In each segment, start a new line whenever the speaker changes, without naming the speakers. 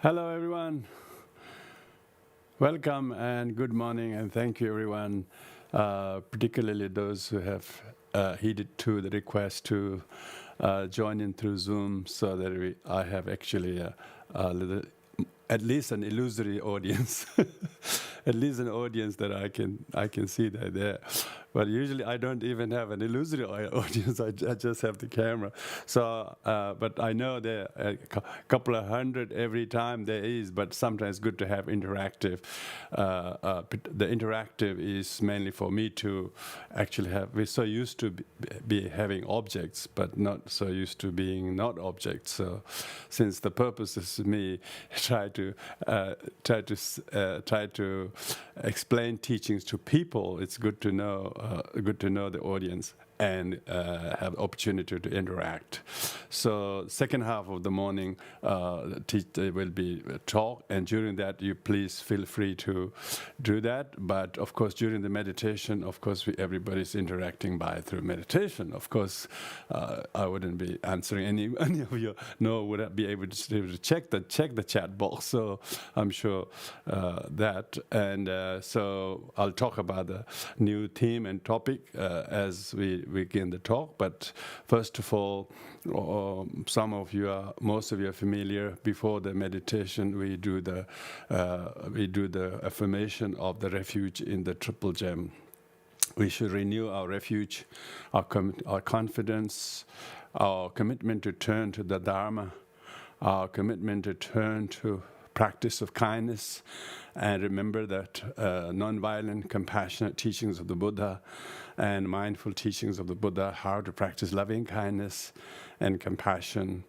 Hello, everyone. Welcome and good morning, and thank you, everyone, particularly those who have heeded to the request to join in through Zoom, so that I have actually a little, at least an illusory audience, at least an audience that I can see that there. But usually I don't even have an illusory audience. I just have the camera. So, but I know there are a couple of hundred every time there is. But sometimes good to have interactive. The interactive is mainly for me to actually have. We're so used to be having objects, but not so used to being not objects. So, since the purpose is me try to explain teachings to people, it's good to know the audience and have opportunity to interact. So second half of the morning there will be a talk, and during that you please feel free to do that. But of course during the meditation, of course everybody's interacting through meditation. Of course I wouldn't be answering any of you, nor would I be able to check the chat box. So I'm sure that, and so I'll talk about the new theme and topic as we begin the talk. But first of all, most of you are familiar. Before the meditation, we do the affirmation of the refuge in the Triple Gem. We should renew our refuge, our confidence, our commitment to turn to the Dharma, our commitment to turn to practice of kindness, and remember that non-violent, compassionate teachings of the Buddha and mindful teachings of the Buddha, how to practice loving kindness and compassion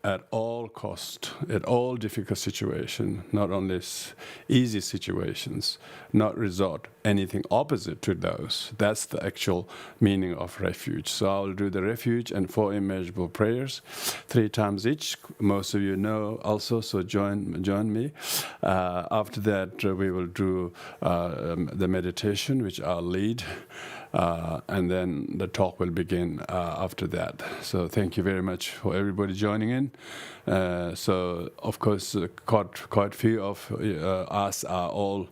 at all cost, at all difficult situations, not only easy situations, not resort anything opposite to those. That's the actual meaning of refuge. So I'll do the refuge and 4 immeasurable prayers, 3 times each. Most of you know also, so join me. After that, we will do the meditation, which I'll lead. And then the talk will begin after that. So thank you very much for everybody joining in. So of course, quite few of us are all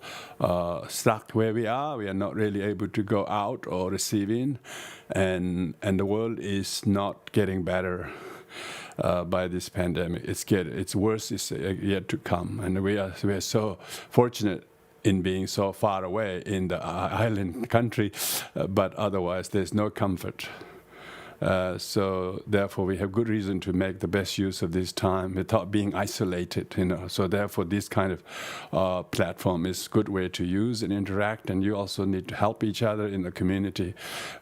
stuck where we are. We are not really able to go out or receive in, and the world is not getting better. By this pandemic, it's worse is yet to come, and we are so fortunate in being so far away in the island country, but otherwise there's no comfort. So therefore we have good reason to make the best use of this time without being isolated, So therefore this kind of platform is a good way to use and interact, and you also need to help each other in the community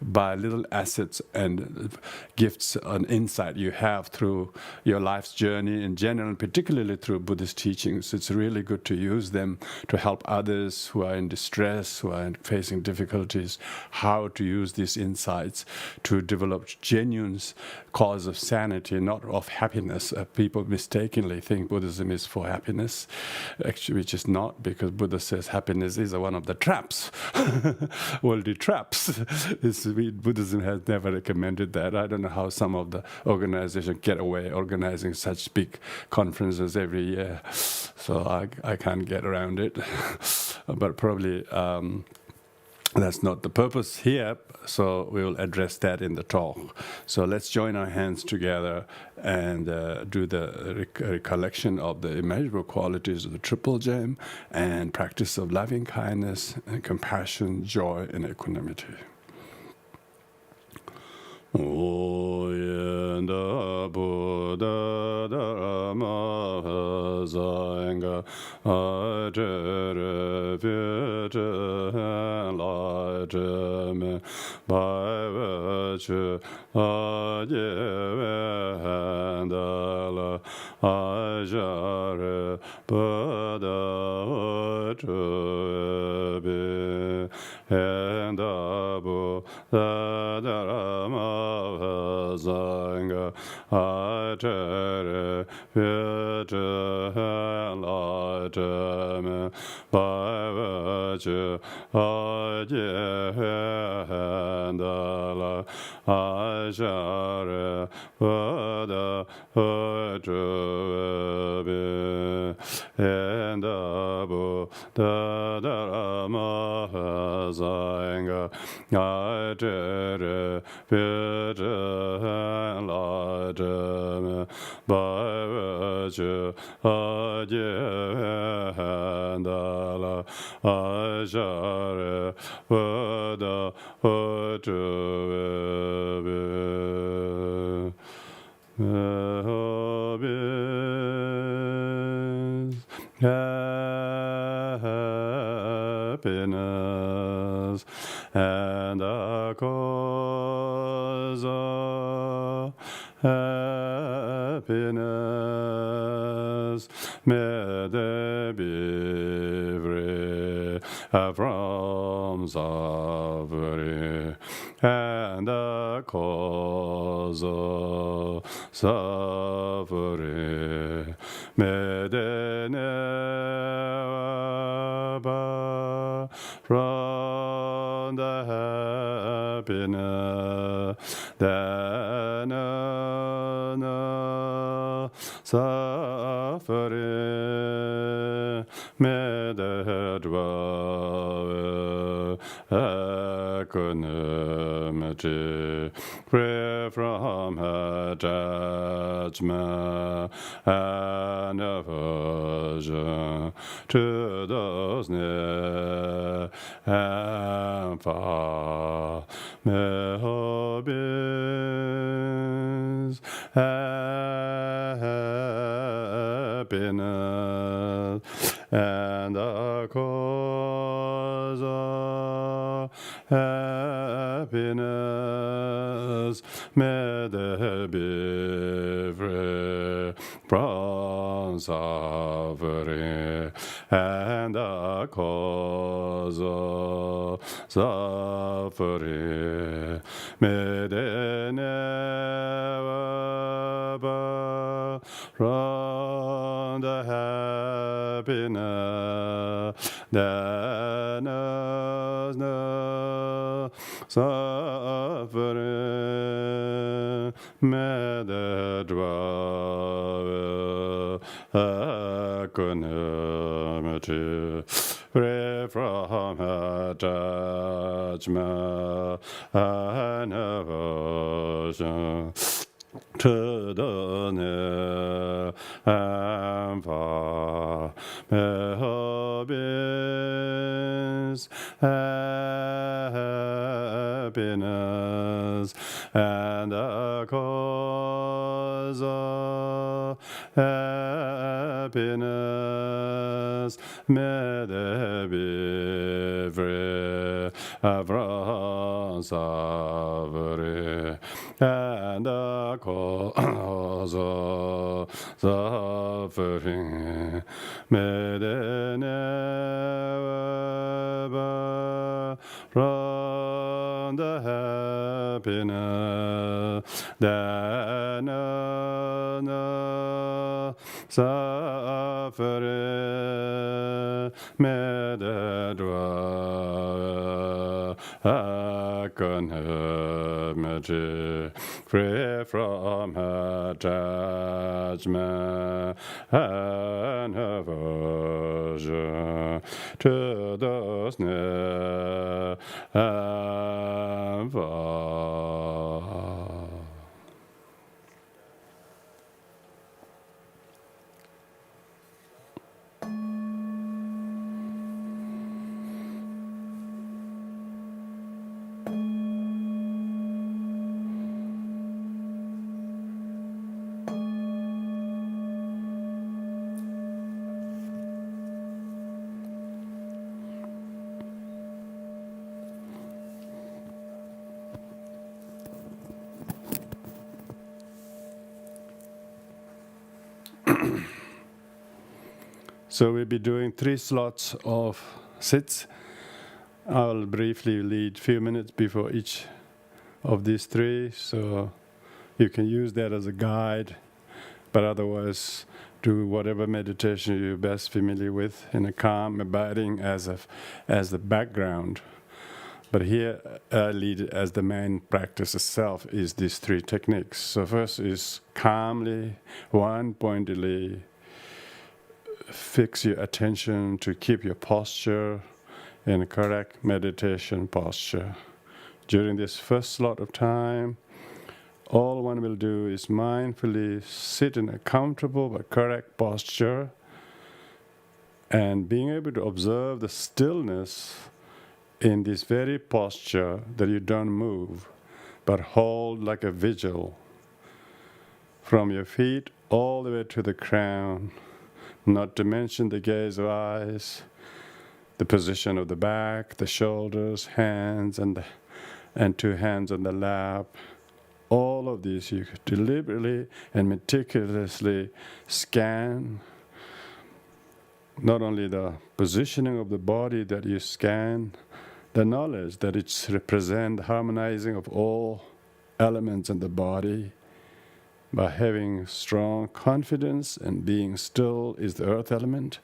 by little assets and gifts and insight you have through your life's journey in general, particularly through Buddhist teachings. It's really good to use them to help others who are in distress, who are facing difficulties, how to use these insights to develop genuine cause of sanity, not of happiness. People mistakenly think Buddhism is for happiness, actually, which is not, because Buddha says happiness is one of the traps, worldly traps. Buddhism has never recommended that. I don't know how some of the organizations get away organizing such big conferences every year, so I can't get around it. But probably that's not the purpose here, so we will address that in the talk. So let's join our hands together and do the recollection of the immeasurable qualities of the Triple Gem and practice of loving kindness and compassion, joy, and equanimity. Oyenda Buddha Dharma Sangha Ajere Vijja Enlightenment by virtue Ajevendala Ajare Buddha Tubi and Buddha Dharma Sangha Ajere Vijja Enlightenment by virtue Ajevendala Ajare Buddha Tubi and Abu Dharma Zanga I did it and Lajam by virtue and Allah I share Buddha happiness and a cause of happiness may they be free from suffering and the cause of suffering may they never part from the happiness that no suffering may they dwell equanimity, free from attachment and aversion to those near and far. May hobbies happiness and the cause of happiness may they be free from suffering and the cause of suffering may they never part from the happiness that knows no suffering may they dwell equanimity, free from attachment and aversion to the near and far. May hobbies happiness and the cause of happiness may they be free from suffering and the cause of suffering may they never from the happiness that no suffering may they dwell equanimity, free from attachment and aversion to those near and far. So we'll be doing 3 slots of sits. I'll briefly lead a few minutes before each of these 3, so you can use that as a guide, but otherwise do whatever meditation you're best familiar with in a calm abiding as the background. But here I lead as the main practice itself is these 3 techniques. So first is calmly, one-pointedly fix your attention to keep your posture in a correct meditation posture. During this first slot of time, all one will do is mindfully sit in a comfortable but correct posture, and being able to observe the stillness in this very posture, that you don't move, but hold like a vigil from your feet all the way to the crown, not to mention the gaze of eyes, the position of the back, the shoulders, hands, and two hands on the lap. All of these you deliberately and meticulously scan. Not only the positioning of the body that you scan, the knowledge that it represents harmonizing of all elements in the body. By having strong confidence and being still is the earth element.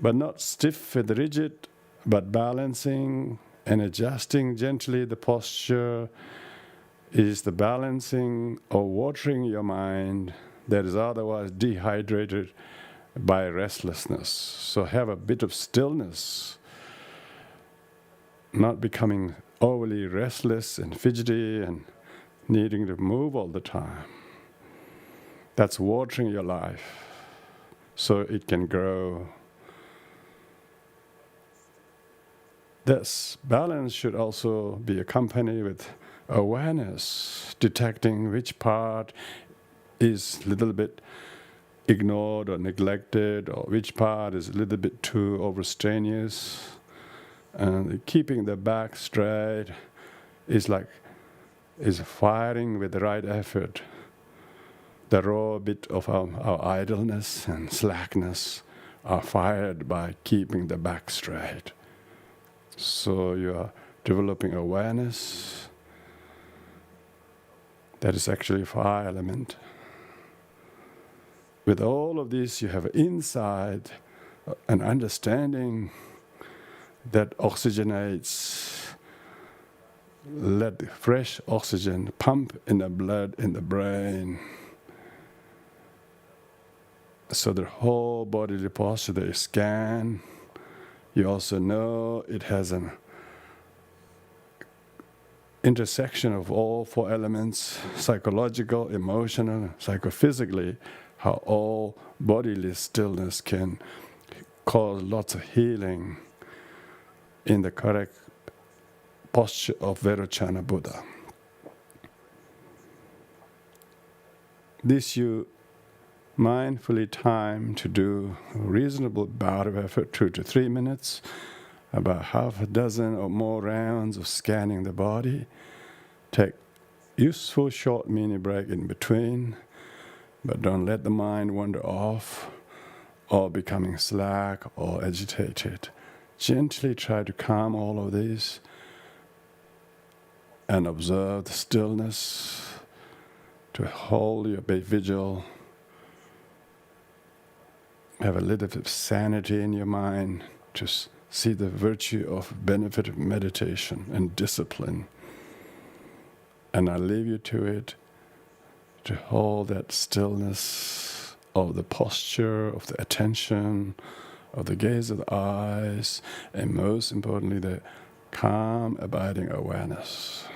But not stiff and rigid, but balancing and adjusting gently the posture is the balancing or watering your mind that is otherwise dehydrated by restlessness. So have a bit of stillness, not becoming overly restless and fidgety and needing to move all the time. That's watering your life so it can grow. This balance should also be accompanied with awareness, detecting which part is a little bit ignored or neglected, or which part is a little bit too overstrenuous. And keeping the back straight is firing with the right effort. The raw bit of our idleness and slackness are fired by keeping the back straight. So you are developing awareness that is actually a fire element. With all of this, you have insight, an understanding that oxygenates. Let the fresh oxygen pump in the blood, in the brain. So the whole bodily posture that you scan, you also know it has an intersection of all four elements, psychological, emotional, psychophysically, how all bodily stillness can cause lots of healing in the correct posture of Vairochana Buddha. This you mindfully time to do a reasonable bout of effort, 2 to 3 minutes, about half a dozen or more rounds of scanning the body. Take useful short mini break in between, but don't let the mind wander off or becoming slack or agitated. Gently try to calm all of these and observe the stillness, to hold your vigil. Have a little bit of sanity in your mind to see the virtue of benefit of meditation and discipline. And I leave you to it, to hold that stillness of the posture, of the attention, of the gaze of the eyes, and most importantly, the calm, abiding awareness.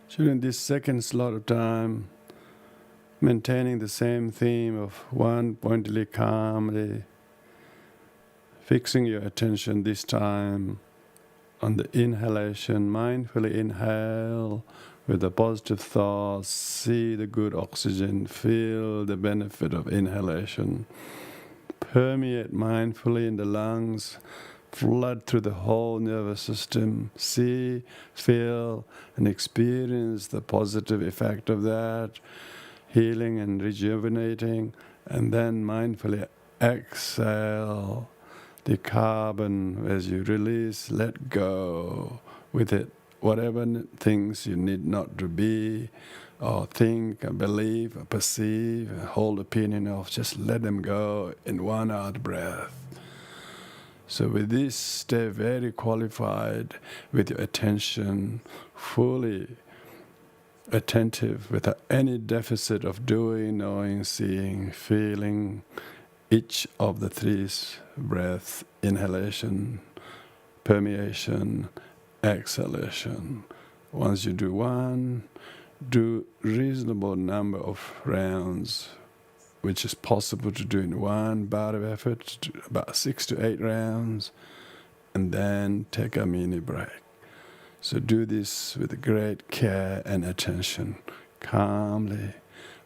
During this second slot of time, maintaining the same theme of one pointedly calmly, fixing your attention this time on the inhalation, mindfully inhale with the positive thoughts, see the good oxygen, feel the benefit of inhalation, permeate mindfully in the lungs, flood through the whole nervous system, see, feel, and experience the positive effect of that, healing and rejuvenating, and then mindfully exhale the carbon as you release, let go with it. Whatever things you need not to be, or think, or believe, or perceive, or hold opinion of, just let them go in one out breath. So with this, stay very qualified with your attention, fully attentive, without any deficit of doing, knowing, seeing, feeling each of the three breaths: inhalation, permeation, exhalation. Once you do one, do reasonable number of rounds, which is possible to do in one bout of effort, about 6 to 8 rounds, and then take a mini break. So do this with great care and attention, calmly,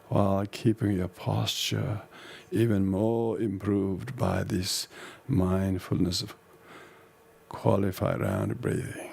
while keeping your posture even more improved by this mindfulness of qualified round breathing.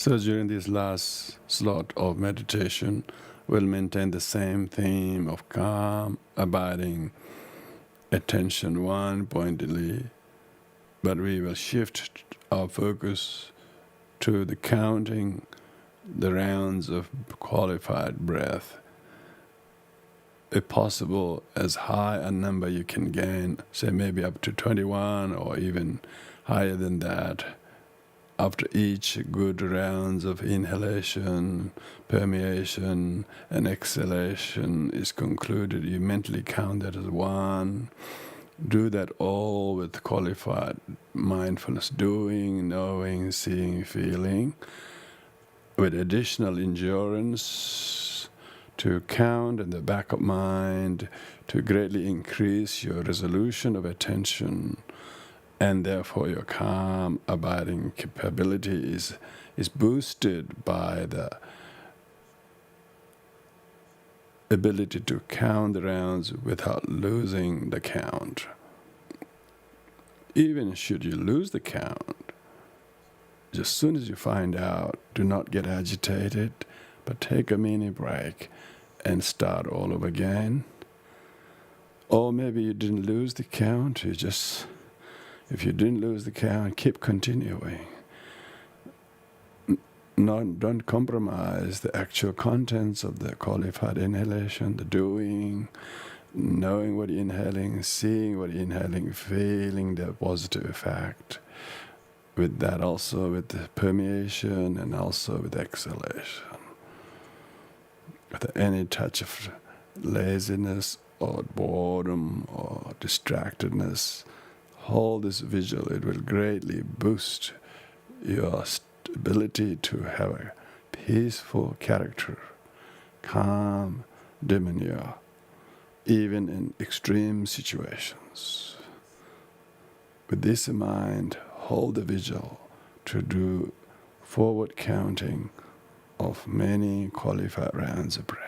So during this last slot of meditation, we'll maintain the same theme of calm, abiding, attention one-pointedly, but we will shift our focus to the counting the rounds of qualified breath. If possible, as high a number you can gain, say maybe up to 21 or even higher than that. After each good rounds of inhalation, permeation, and exhalation is concluded, you mentally count that as 1. Do that all with qualified mindfulness, doing, knowing, seeing, feeling, with additional endurance to count in the back of mind to greatly increase your resolution of attention, and therefore your calm, abiding capability is boosted by the ability to count the rounds without losing the count. Even should you lose the count, as soon as you find out, do not get agitated, but take a mini break and start all over again. Or maybe you didn't lose the count, if you didn't lose the count, keep continuing. Don't compromise the actual contents of the qualified inhalation, the doing, knowing what you're inhaling, seeing what you're inhaling, feeling the positive effect. With that also with the permeation and also with exhalation. Without any touch of laziness or boredom or distractedness, hold this visual. It will greatly boost your ability to have a peaceful character, calm demeanor, even in extreme situations. With this in mind, hold the vigil to do forward counting of many qualified rounds of breath.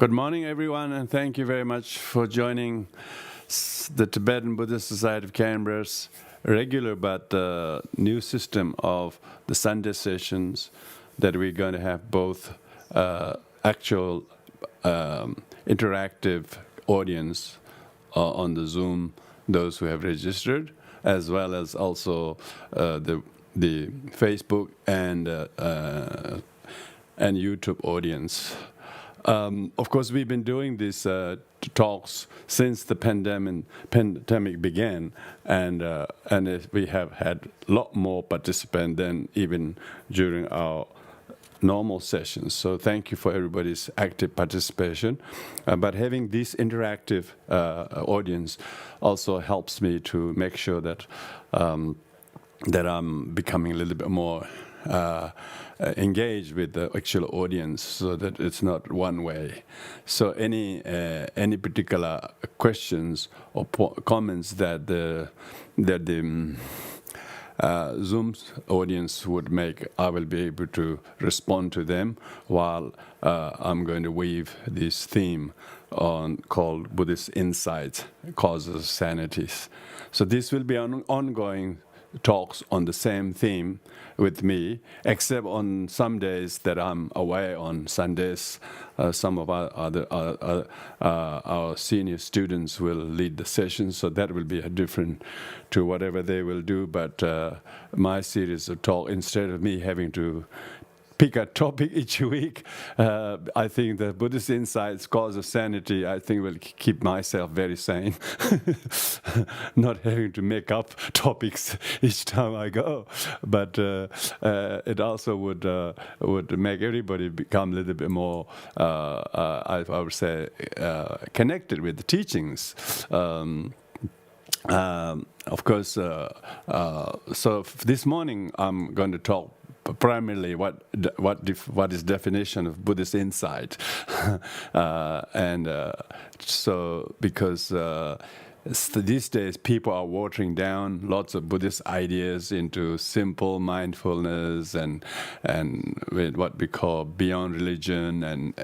Good morning, everyone, and thank you very much for joining the Tibetan Buddhist Society of Canberra's regular but new system of the Sunday sessions that we're going to have both actual interactive audience on the Zoom, those who have registered, as well as also the Facebook and YouTube audience. Of course, we've been doing these talks since the pandemic began, and we have had a lot more participants than even during our normal sessions. So thank you for everybody's active participation. But having this interactive audience also helps me to make sure that that I'm becoming a little bit more engaged with the actual audience, so that it's not one way. So any particular questions or comments that the Zoom audience would make, I will be able to respond to them while I'm going to weave this theme called Buddhist Insights, Causes, Sanities. So this will be an ongoing talks on the same theme with me, except on some days that I'm away on Sundays. Some of our senior students will lead the sessions, so that will be different to whatever they will do. But my series of talk, instead of me having to pick a topic each week, I think the Buddhist Insights, Cause of Sanity, I think will keep myself very sane, not having to make up topics each time I go. But it also would make everybody become a little bit more, I would say, connected with the teachings. Of course, so this morning I'm going to talk primarily what is definition of Buddhist insight, and so because these days people are watering down lots of Buddhist ideas into simple mindfulness and with what we call beyond religion and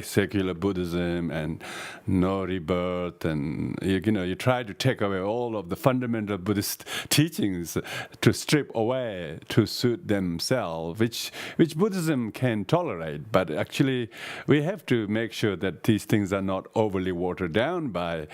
secular Buddhism and no rebirth, and you try to take away all of the fundamental Buddhist teachings to strip away to suit themselves, which Buddhism can tolerate, but actually we have to make sure that these things are not overly watered down by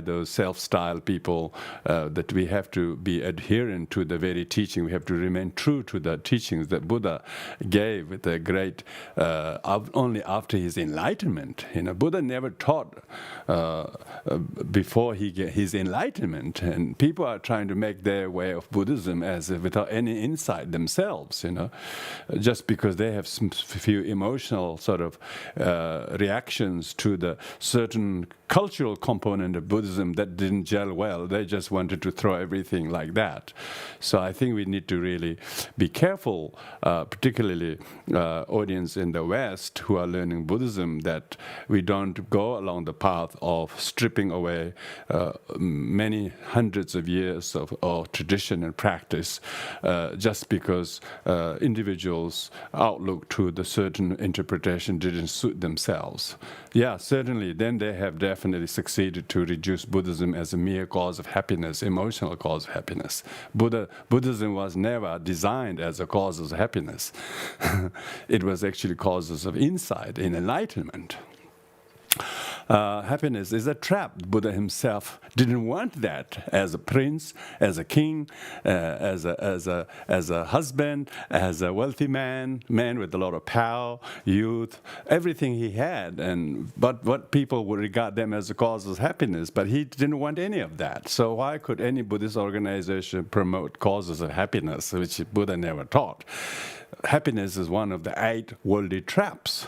those self-styled people, that we have to be adherent to the very teaching. We have to remain true to the teachings that Buddha gave with a great, only after his enlightenment. Buddha never taught before his enlightenment, and people are trying to make their way of Buddhism as if without any insight themselves, just because they have some few emotional sort of reactions to the certain cultural component of Buddhism that didn't gel well. They just wanted to throw everything like that. So I think we need to really be careful, particularly audience in the West who are learning Buddhism, that we don't go along the path of stripping away many hundreds of years of tradition and practice just because individuals' outlook to the certain interpretation didn't suit themselves. Yeah, certainly, then they have definitely succeeded to reduce Buddhism as a mere cause of happiness, emotional cause of happiness. Buddhism was never designed as a cause of happiness. It was actually causes of insight and enlightenment. Happiness is a trap. Buddha himself didn't want that as a prince, as a king, as a husband, as a wealthy man with a lot of power, youth, everything he had. But what people would regard them as a cause of happiness, but he didn't want any of that. So why could any Buddhist organization promote causes of happiness, which Buddha never taught? Happiness is one of the 8 worldly traps.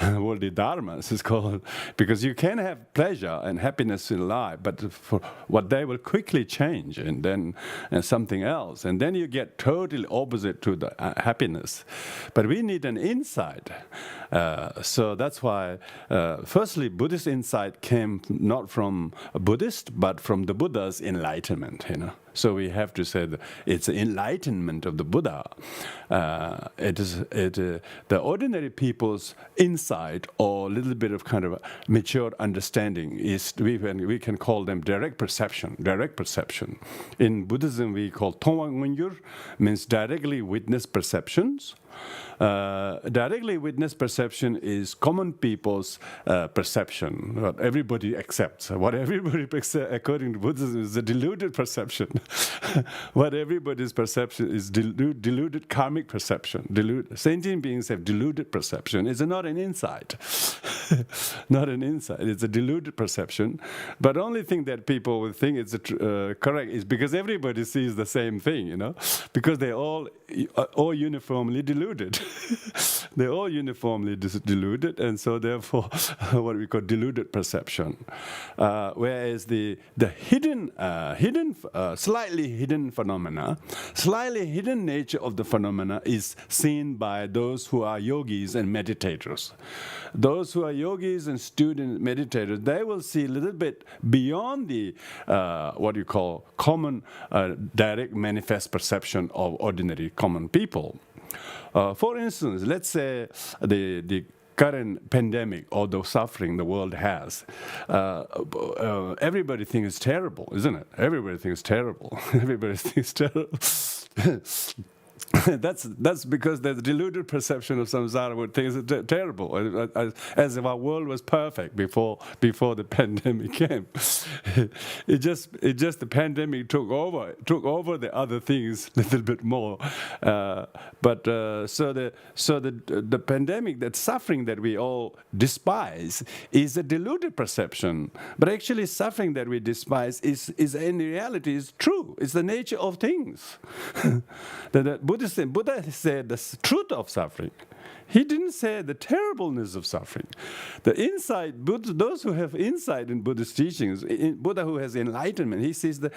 Worldly dharmas is called, because you can have pleasure and happiness in life, but for what they will quickly change and something else, and then you get totally opposite to the happiness. But we need an insight. So that's why, firstly, Buddhist insight came not from a Buddhist, but from the Buddha's enlightenment. So we have to say that it's enlightenment of the Buddha. The ordinary people's insight or a little bit of kind of a mature understanding is, we can call them direct perception. Direct perception. In Buddhism, we call Tongwa Ngungyur, means directly witnessed perceptions. Directly witnessed perception is common people's perception. What everybody accepts. What everybody accepts, according to Buddhism, is a deluded perception. What everybody's perception is deluded karmic perception. Sentient beings have deluded perception. It's not an insight. Not an insight. It's a deluded perception. But the only thing that people will think is correct is because everybody sees the same thing, because they all uniformly deluded. They're all uniformly deluded, and so therefore what we call deluded perception. Whereas the slightly hidden phenomena, slightly hidden nature of the phenomena is seen by those who are yogis and meditators. Those who are yogis and student meditators, they will see a little bit beyond the what you call common direct manifest perception of ordinary common people. For instance, let's say the current pandemic or the suffering the world has, everybody thinks it's terrible, isn't it? Everybody thinks it's terrible. Everybody thinks it's terrible. That's because there's a deluded perception of samsara where things are terrible, as if our world was perfect before the pandemic came. It just the pandemic took over the other things a little bit more. So the pandemic, that suffering that we all despise, is a deluded perception. But actually, suffering that we despise is in reality is true. It's the nature of things. Buddha said the truth of suffering. He didn't say the terribleness of suffering. The insight, those who have insight in Buddhist teachings, Buddha who has enlightenment, he sees the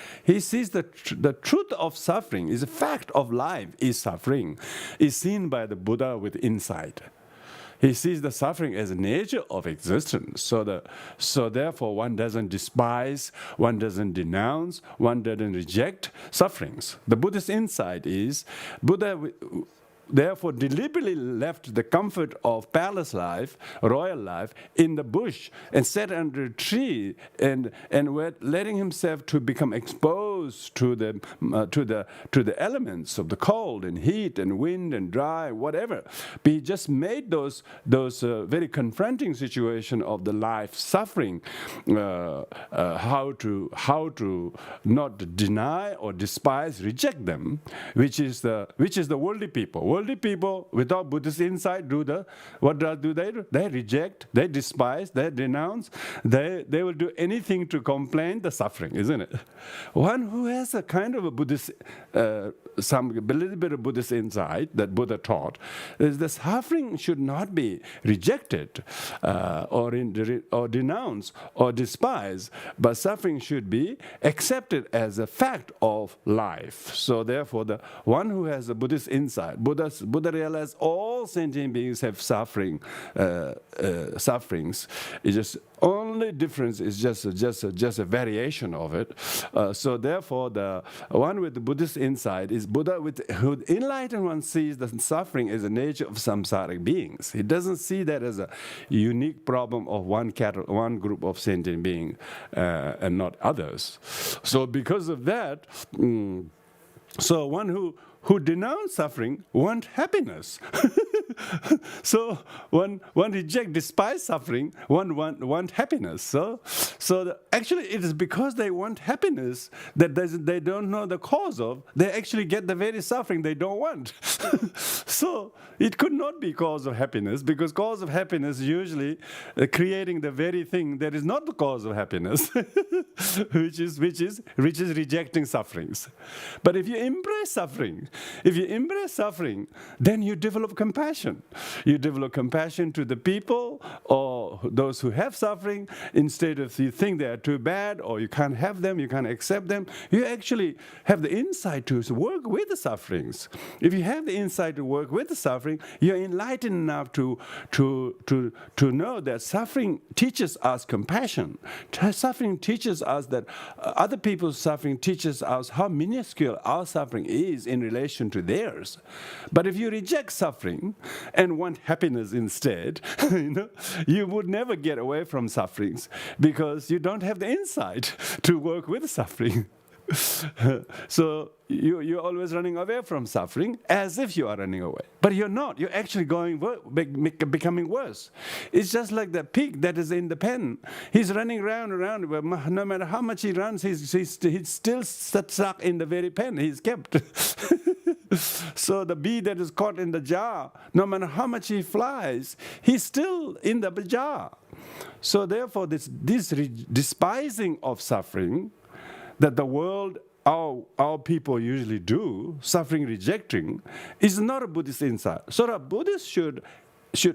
truth of suffering, is a fact of life is suffering, is seen by the Buddha with insight. He sees the suffering as a nature of existence. So therefore, one doesn't despise, one doesn't denounce, one doesn't reject sufferings. The Buddhist insight is Buddha therefore deliberately left the comfort of palace life, royal life, in the bush and sat under a tree and letting himself to become exposed to the elements of the cold and heat and wind and dry, whatever. But he just made those very confronting situation of the life suffering, how to not deny or despise, reject them, which is the worldly people. Worldly people without Buddhist insight do? They reject, they despise, they denounce, they will do anything to complain the suffering, isn't it? One who has a kind of a Buddhist, a little bit of Buddhist insight that Buddha taught, is the suffering should not be rejected or denounced or despised, but suffering should be accepted as a fact of life. So therefore, the one who has a Buddhist insight, Buddha realized all sentient beings have sufferings. It's just only difference is just a variation of it. So therefore, the one with the Buddhist insight is Buddha who enlightened one sees the suffering as a nature of samsaric beings. He doesn't see that as a unique problem of one group of sentient beings and not others. So because of that, so one who denounce suffering want happiness. So one reject, despise suffering, one want happiness. So actually it is because they want happiness that they don't know the cause of, they actually get the very suffering they don't want. So it could not be cause of happiness, because cause of happiness usually creating the very thing that is not the cause of happiness, which is rejecting sufferings. But if you embrace suffering, then you develop compassion. You develop compassion to the people or those who have suffering. Instead of you think they are too bad or you can't have them, you can't accept them, you actually have the insight to work with the sufferings. If you have the insight to work with the suffering, you're enlightened enough to know that suffering teaches us compassion. Suffering teaches us that other people's suffering teaches us how minuscule our suffering is in relation to theirs. But if you reject suffering and want happiness instead, you would never get away from sufferings because you don't have the insight to work with suffering. So you're always running away from suffering as if you are running away. But you're not. You're actually becoming worse. It's just like the pig that is in the pen. He's running round and round. But no matter how much he runs, he's still stuck in the very pen he's kept. So the bee that is caught in the jar, no matter how much he flies, he's still in the jar. So therefore, this despising of suffering that the world, our people usually do, suffering rejecting, is not a Buddhist insight. So a Buddhist should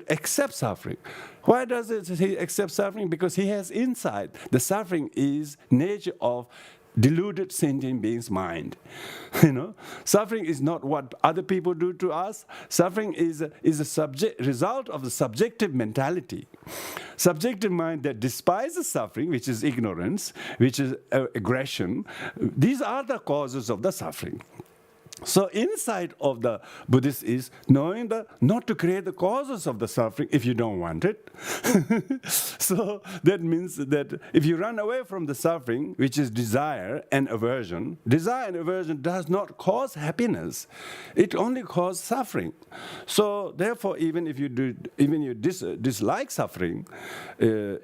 accept suffering. Why does he accept suffering? Because he has insight. The suffering is nature of deluded sentient being's mind. Suffering is not what other people do to us. Suffering is a result of the subjective mentality. Subjective mind that despises suffering, which is ignorance, which is aggression. These are the causes of the suffering. So insight of the Buddhist is knowing not to create the causes of the suffering if you don't want it. So that means that if you run away from the suffering, which is desire and aversion does not cause happiness. It only causes suffering. So therefore, even if you dislike suffering, the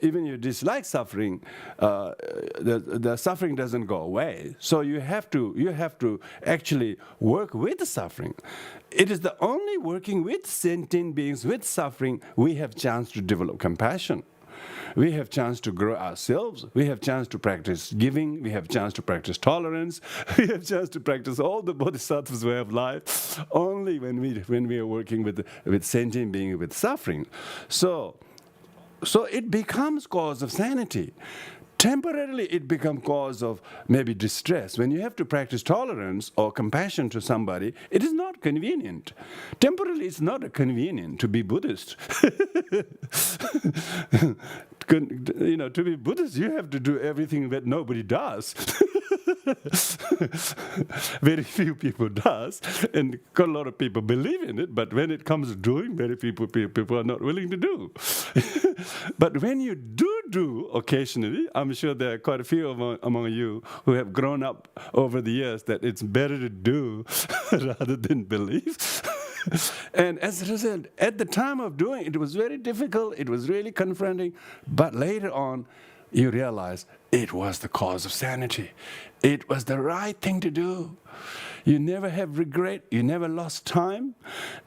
suffering doesn't go away. So you have to actually work with the suffering. It is the only working with sentient beings, with suffering, we have chance to develop compassion. We have chance to grow ourselves. We have chance to practice giving. We have chance to practice tolerance. We have chance to practice all the Bodhisattva's way of life only when we are working with sentient beings with suffering. So it becomes cause of sanity. Temporarily, it becomes cause of maybe distress. When you have to practice tolerance or compassion to somebody, it is not convenient. Temporarily, it's not convenient to be Buddhist. To be Buddhist, you have to do everything that nobody does. Very few people does, and a lot of people believe in it, but when it comes to doing, very few people are not willing to do. But when you do occasionally, I'm sure there are quite a few among you who have grown up over the years that it's better to do rather than believe. And as a result, at the time of doing it was very difficult, it was really confronting, but later on, you realize it was the cause of sanity. It was the right thing to do. You never have regret, you never lost time,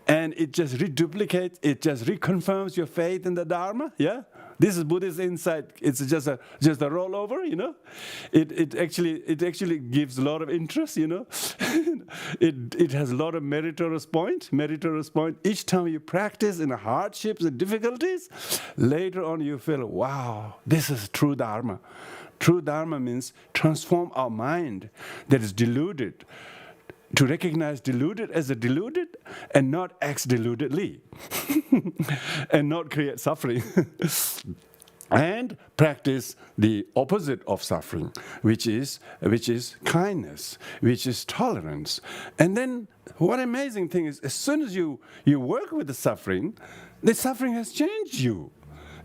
and it just reduplicates, it just reconfirms your faith in the Dharma, yeah? This is Buddhist insight. It's just a rollover, It actually gives a lot of interest, It has a lot of meritorious point. Each time you practice in the hardships and difficulties, later on you feel, wow, this is true Dharma. True Dharma means transform our mind that is deluded, to recognize deluded as a deluded and not act deludedly and not create suffering. And practice the opposite of suffering, which is kindness, which is tolerance. And then what amazing thing is, as soon as you work with the suffering has changed you.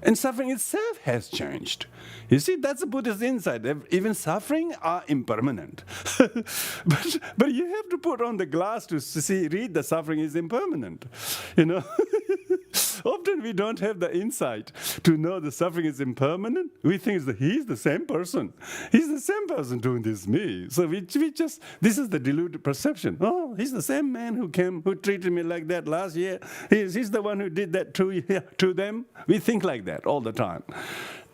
And suffering itself has changed. You see, that's a Buddhist insight. Even suffering are impermanent. but you have to put on the glass to read the suffering is impermanent. Often we don't have the insight to know the suffering is impermanent. We think that he's the same person. He's the same person doing this to me. So this is the deluded perception. Oh, he's the same man who treated me like that last year. He's the one who did that to them. We think like that all the time.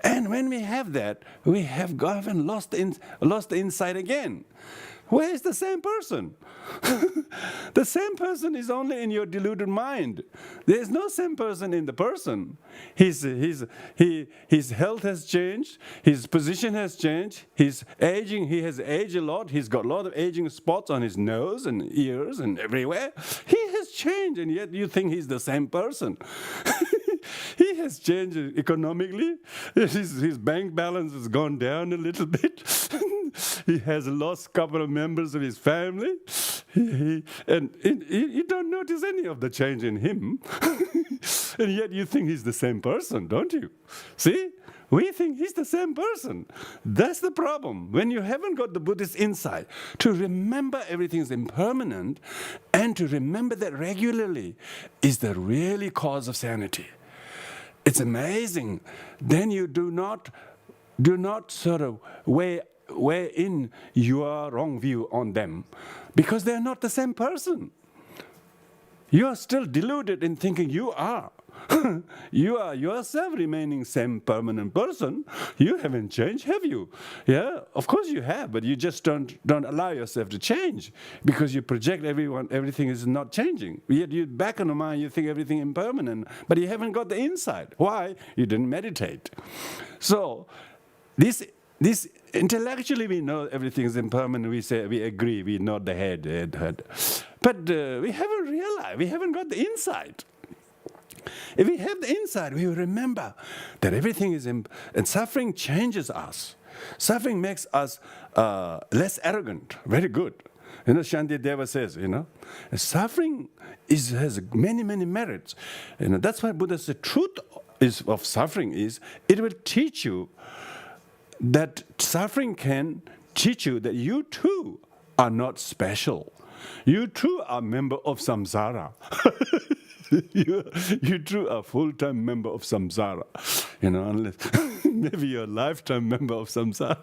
And when we have that, we have often lost the insight again. Where is the same person? The same person is only in your deluded mind. There is no same person in the person. His health has changed. His position has changed. He's aging. He has aged a lot. He's got a lot of aging spots on his nose and ears and everywhere. He has changed, and yet you think he's the same person. He has changed economically. His bank balance has gone down a little bit. He has lost a couple of members of his family. And you don't notice any of the change in him. And yet you think he's the same person, don't you? See? We think he's the same person. That's the problem. When you haven't got the Buddhist insight to remember everything is impermanent and to remember that regularly is the really cause of sanity. It's amazing. Then you do not sort of weigh in your wrong view on them because they're not the same person. You are still deluded in thinking you are. You are yourself remaining same permanent person. You haven't changed, have you? Yeah, of course you have, but you just don't allow yourself to change because you project everything is not changing. Yet you back in the mind you think everything impermanent, but you haven't got the insight. Why? You didn't meditate. So this intellectually we know everything is impermanent. We say we agree. We nod the head. But we haven't realized. We haven't got the insight. If we have the insight, we will remember that everything is and suffering changes us. Suffering makes us less arrogant. Very good. Shantideva says, suffering has many, many merits. That's why Buddha said the truth of suffering is it will teach you that suffering can teach you that you too are not special. You too are a member of samsara. You too are a full-time member of samsara, unless maybe you're a lifetime member of samsara.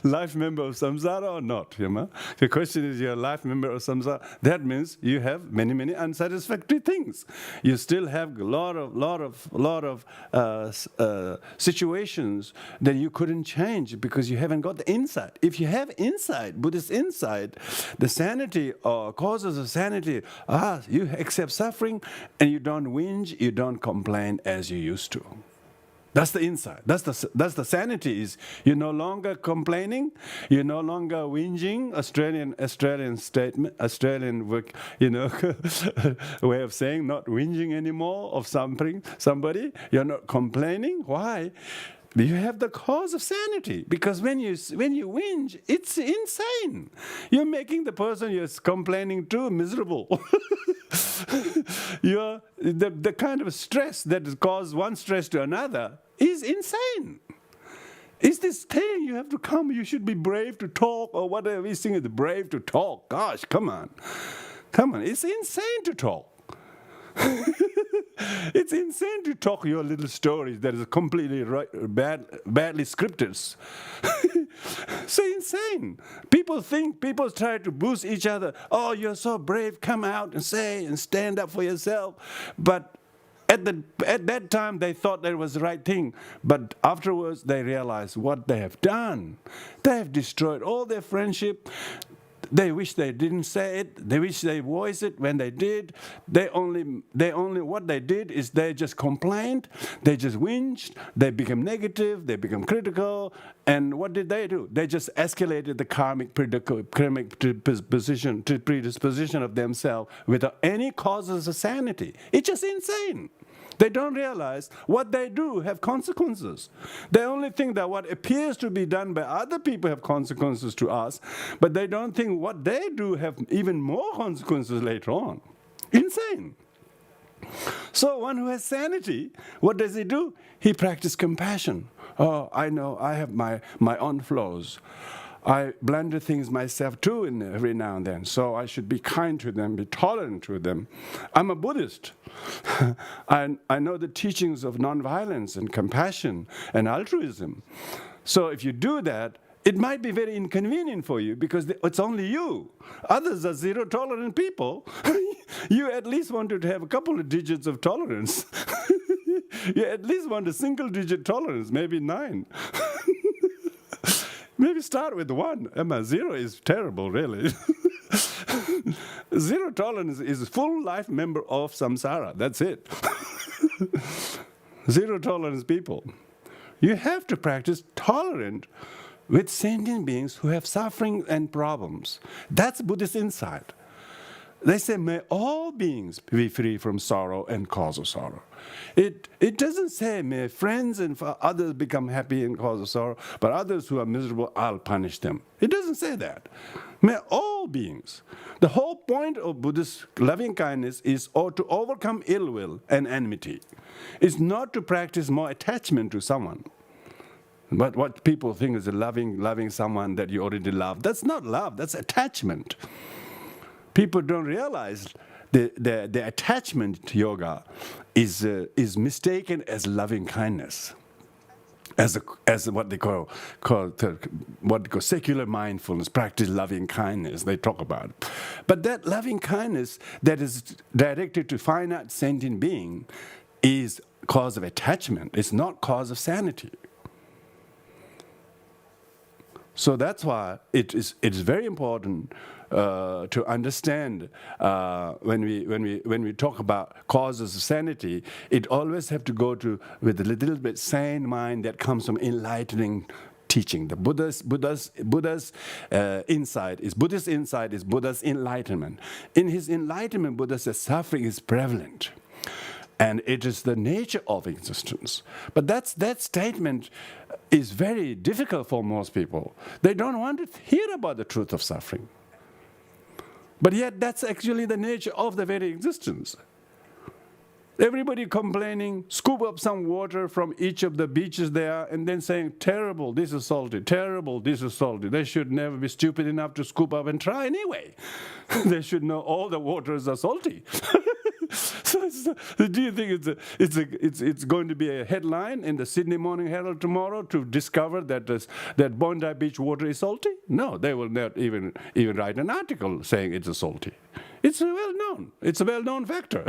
Life member of samsara or not, The question is, you're a life member of samsara. That means you have many, many unsatisfactory things. You still have a lot of situations that you couldn't change because you haven't got the insight. If you have insight, Buddhist insight, the sanity or causes of sanity, you accept suffering and you don't whinge, you don't complain as you used to. That's the insight. That's the sanity. Is you're no longer complaining. You're no longer whinging. Australian statement. Australian work. Way of saying not whinging anymore of somebody. You're not complaining. Why? You have the cause of sanity. Because when you whinge, it's insane. You're making the person you're complaining to miserable. The kind of stress that causes one stress to another is insane. Is this thing you have to come, you should be brave to talk, or whatever we sing is brave to talk. Gosh, come on. It's insane to talk. It's insane to talk your little stories that is completely badly scripted. So insane. People try to boost each other. Oh, you're so brave, come out and say and stand up for yourself. But at that time, they thought that was the right thing. But afterwards, they realized what they have done. They have destroyed all their friendship. They wish they didn't say it. They wish they voiced it. When they did, what they did is they just complained. They just whinged. They became negative. They became critical. And what did they do? They just escalated the karmic predisposition of themselves without any causes of sanity. It's just insane. They don't realize what they do have consequences. They only think that what appears to be done by other people have consequences to us, but they don't think what they do have even more consequences later on. Insane. So one who has sanity, what does he do? He practices compassion. Oh, I know, I have my own flaws. I blunder things myself too every now and then, so I should be kind to them, be tolerant to them. I'm a Buddhist. I know the teachings of nonviolence and compassion and altruism. So if you do that, it might be very inconvenient for you because it's only you. Others are zero-tolerant people. You at least want to have a couple of digits of tolerance. You at least want a single-digit tolerance, maybe 9. Maybe start with 1. 0 is terrible, really. Zero tolerance is a full life member of samsara. That's it. Zero tolerance people. You have to practice tolerant with sentient beings who have suffering and problems. That's Buddhist insight. They say, may all beings be free from sorrow and cause of sorrow. It doesn't say, may friends and others become happy and cause of sorrow, but others who are miserable, I'll punish them. It doesn't say that. May all beings. The whole point of Buddhist loving kindness is to overcome ill will and enmity. It's not to practice more attachment to someone. But what people think is loving someone that you already love. That's not love, that's attachment. People don't realize the attachment to yoga is mistaken as loving kindness, as what they call secular mindfulness, practice loving kindness. They talk about it. But that loving kindness that is directed to finite sentient being is cause of attachment. It's not cause of sanity. So that's why it's very important to understand when we talk about causes of sanity, it always have to go with a little bit sane mind that comes from enlightening teaching. The Buddha's insight is Buddha's enlightenment. In his enlightenment, Buddha says suffering is prevalent. And it is the nature of existence. But that statement is very difficult for most people. They don't want to hear about the truth of suffering. But yet that's actually the nature of the very existence. Everybody complaining, scoop up some water from each of the beaches there and then saying, terrible, this is salty, terrible, this is salty. They should never be stupid enough to scoop up and try anyway. They should know all the waters are salty. So do you think it's going to be a headline in the Sydney Morning Herald tomorrow to discover that Bondi Beach water is salty? No, they will not even write an article saying it's salty. It's well known. It's a well-known factor.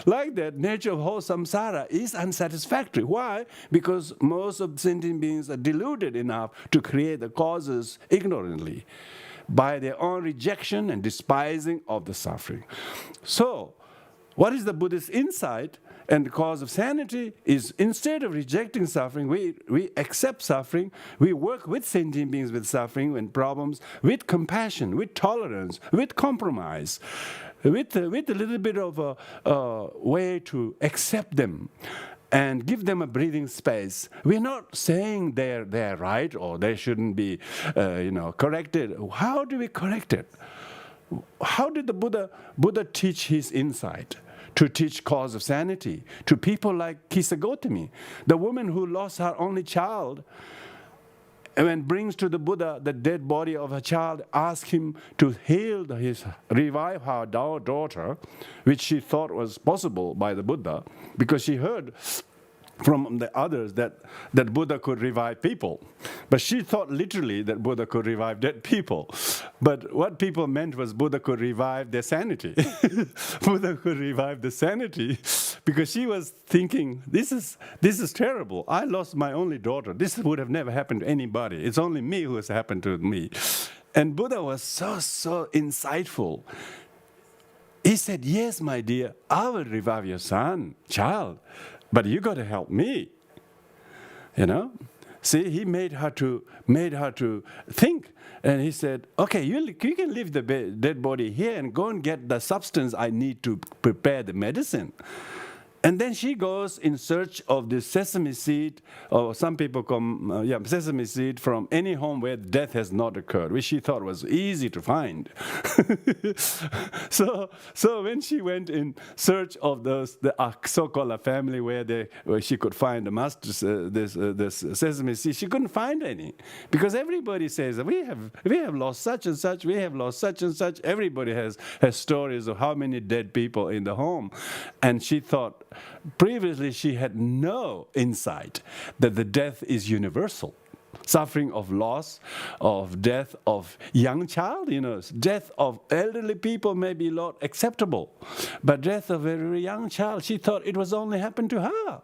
Like that, nature of whole samsara is unsatisfactory. Why? Because most of sentient beings are deluded enough to create the causes ignorantly by their own rejection and despising of the suffering. So, what is the Buddhist insight and the cause of sanity is instead of rejecting suffering, we accept suffering, we work with sentient beings with suffering and problems, with compassion, with tolerance, with compromise, with a little bit of a way to accept them and give them a breathing space. We're not saying they're right or they shouldn't be corrected. How do we correct it? How did the Buddha teach his insight? To teach cause of sanity to people like Kisagotami, the woman who lost her only child, and brings to the Buddha the dead body of her child, asks him to revive her daughter, which she thought was possible by the Buddha, because she heard from the others that Buddha could revive people. But she thought literally that Buddha could revive dead people. But what people meant was Buddha could revive their sanity. Buddha could revive the sanity because she was thinking, this is terrible. I lost my only daughter. This would have never happened to anybody. It's only me who has happened to me. And Buddha was so insightful. He said, yes, my dear, I will revive your child. But you got to help me, See, he made her to think, and he said, "Okay, you can leave the dead body here and go and get the substance I need to prepare the medicine." And then she goes in search of the sesame seed, or some people call sesame seed from any home where death has not occurred, which she thought was easy to find. So when she went in search of the so-called family where she could find this sesame seed, she couldn't find any, because everybody says we have lost such and such, we have lost such and such. Everybody has stories of how many dead people in the home, and she thought. Previously, she had no insight that the death is universal. Suffering of loss, of death of young child, death of elderly people may be not acceptable. But death of a very young child, she thought it was only happened to her.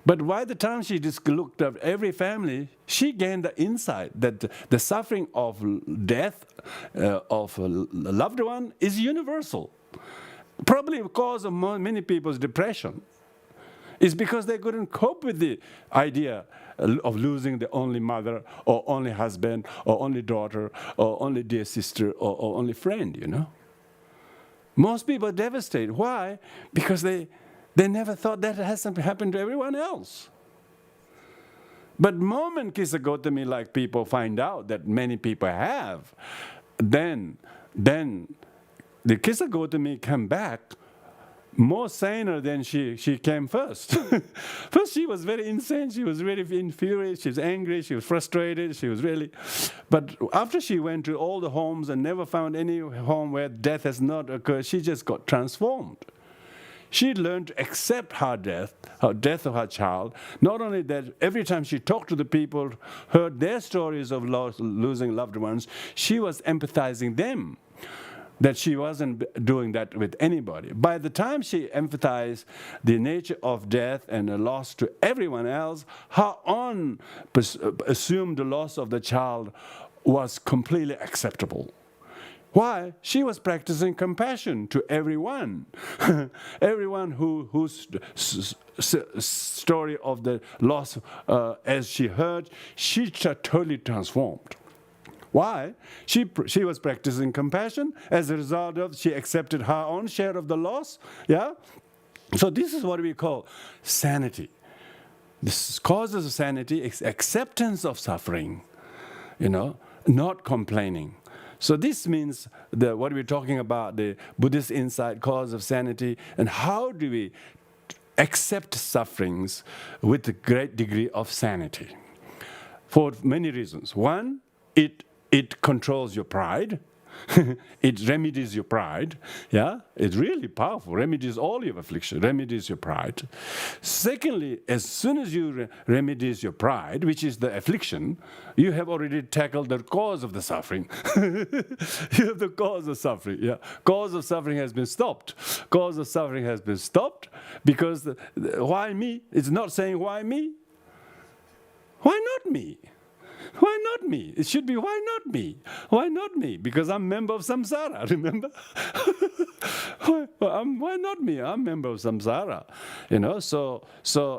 But by the time she just looked at every family, she gained the insight that the suffering of death of a loved one is universal. Probably the cause of many people's depression is because they couldn't cope with the idea of losing the only mother, or only husband, or only daughter, or only dear sister, or only friend, you know. Most people are devastated. Why? Because they never thought that hasn't happened to everyone else. But moment Kisagotami-like people find out that many people have, then the Kisagotami come back more saner than she came first. First, she was very insane. She was really infuriated. She was angry. She was frustrated. She was really... But after she went to all the homes and never found any home where death has not occurred, she just got transformed. She learned to accept her death of her child. Not only that, every time she talked to the people, heard their stories of losing loved ones, she was empathizing them, that she wasn't doing that with anybody. By the time she empathized the nature of death and the loss to everyone else, her own assumed loss of the child was completely acceptable. Why? She was practicing compassion to everyone. Everyone whose story of the loss, as she heard, she totally transformed. Why? She was practicing compassion. As a result of, she accepted her own share of the loss. Yeah? So this is what we call sanity. This causes of sanity is acceptance of suffering, you know, not complaining. So this means what we're talking about, the Buddhist insight, cause of sanity, and how do we accept sufferings with a great degree of sanity? For many reasons. One, it controls your pride. It remedies your pride. Yeah, it's really powerful. Remedies all your affliction. Remedies your pride. Secondly, as soon as you remedies your pride, which is the affliction, you have already tackled the cause of the suffering. You have the cause of suffering. Yeah, cause of suffering has been stopped. Cause of suffering has been stopped because why me? It's not saying why me. Why not me? Why not me? It should be, why not me? Why not me? Because I'm a member of samsara, remember? Why not me? I'm a member of samsara. You know, so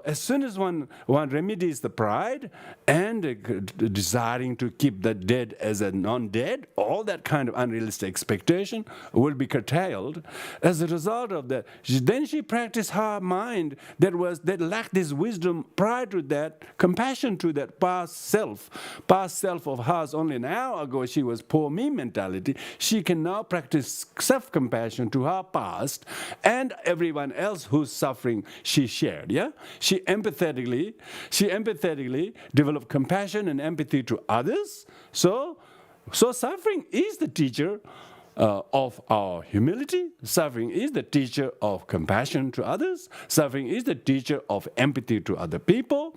as soon as one remedies the pride and desiring to keep the dead as a non-dead, all that kind of unrealistic expectation will be curtailed. As a result of that, then she practiced her mind that lacked this wisdom prior to that, compassion to that past self of hers. Only an hour ago she was poor me mentality. She can now practice self-compassion to her past and everyone else whose suffering she shared. Yeah, she empathetically developed compassion and empathy to others. So suffering is the teacher of our humility. Suffering is the teacher of compassion to others. Suffering is the teacher of empathy to other people.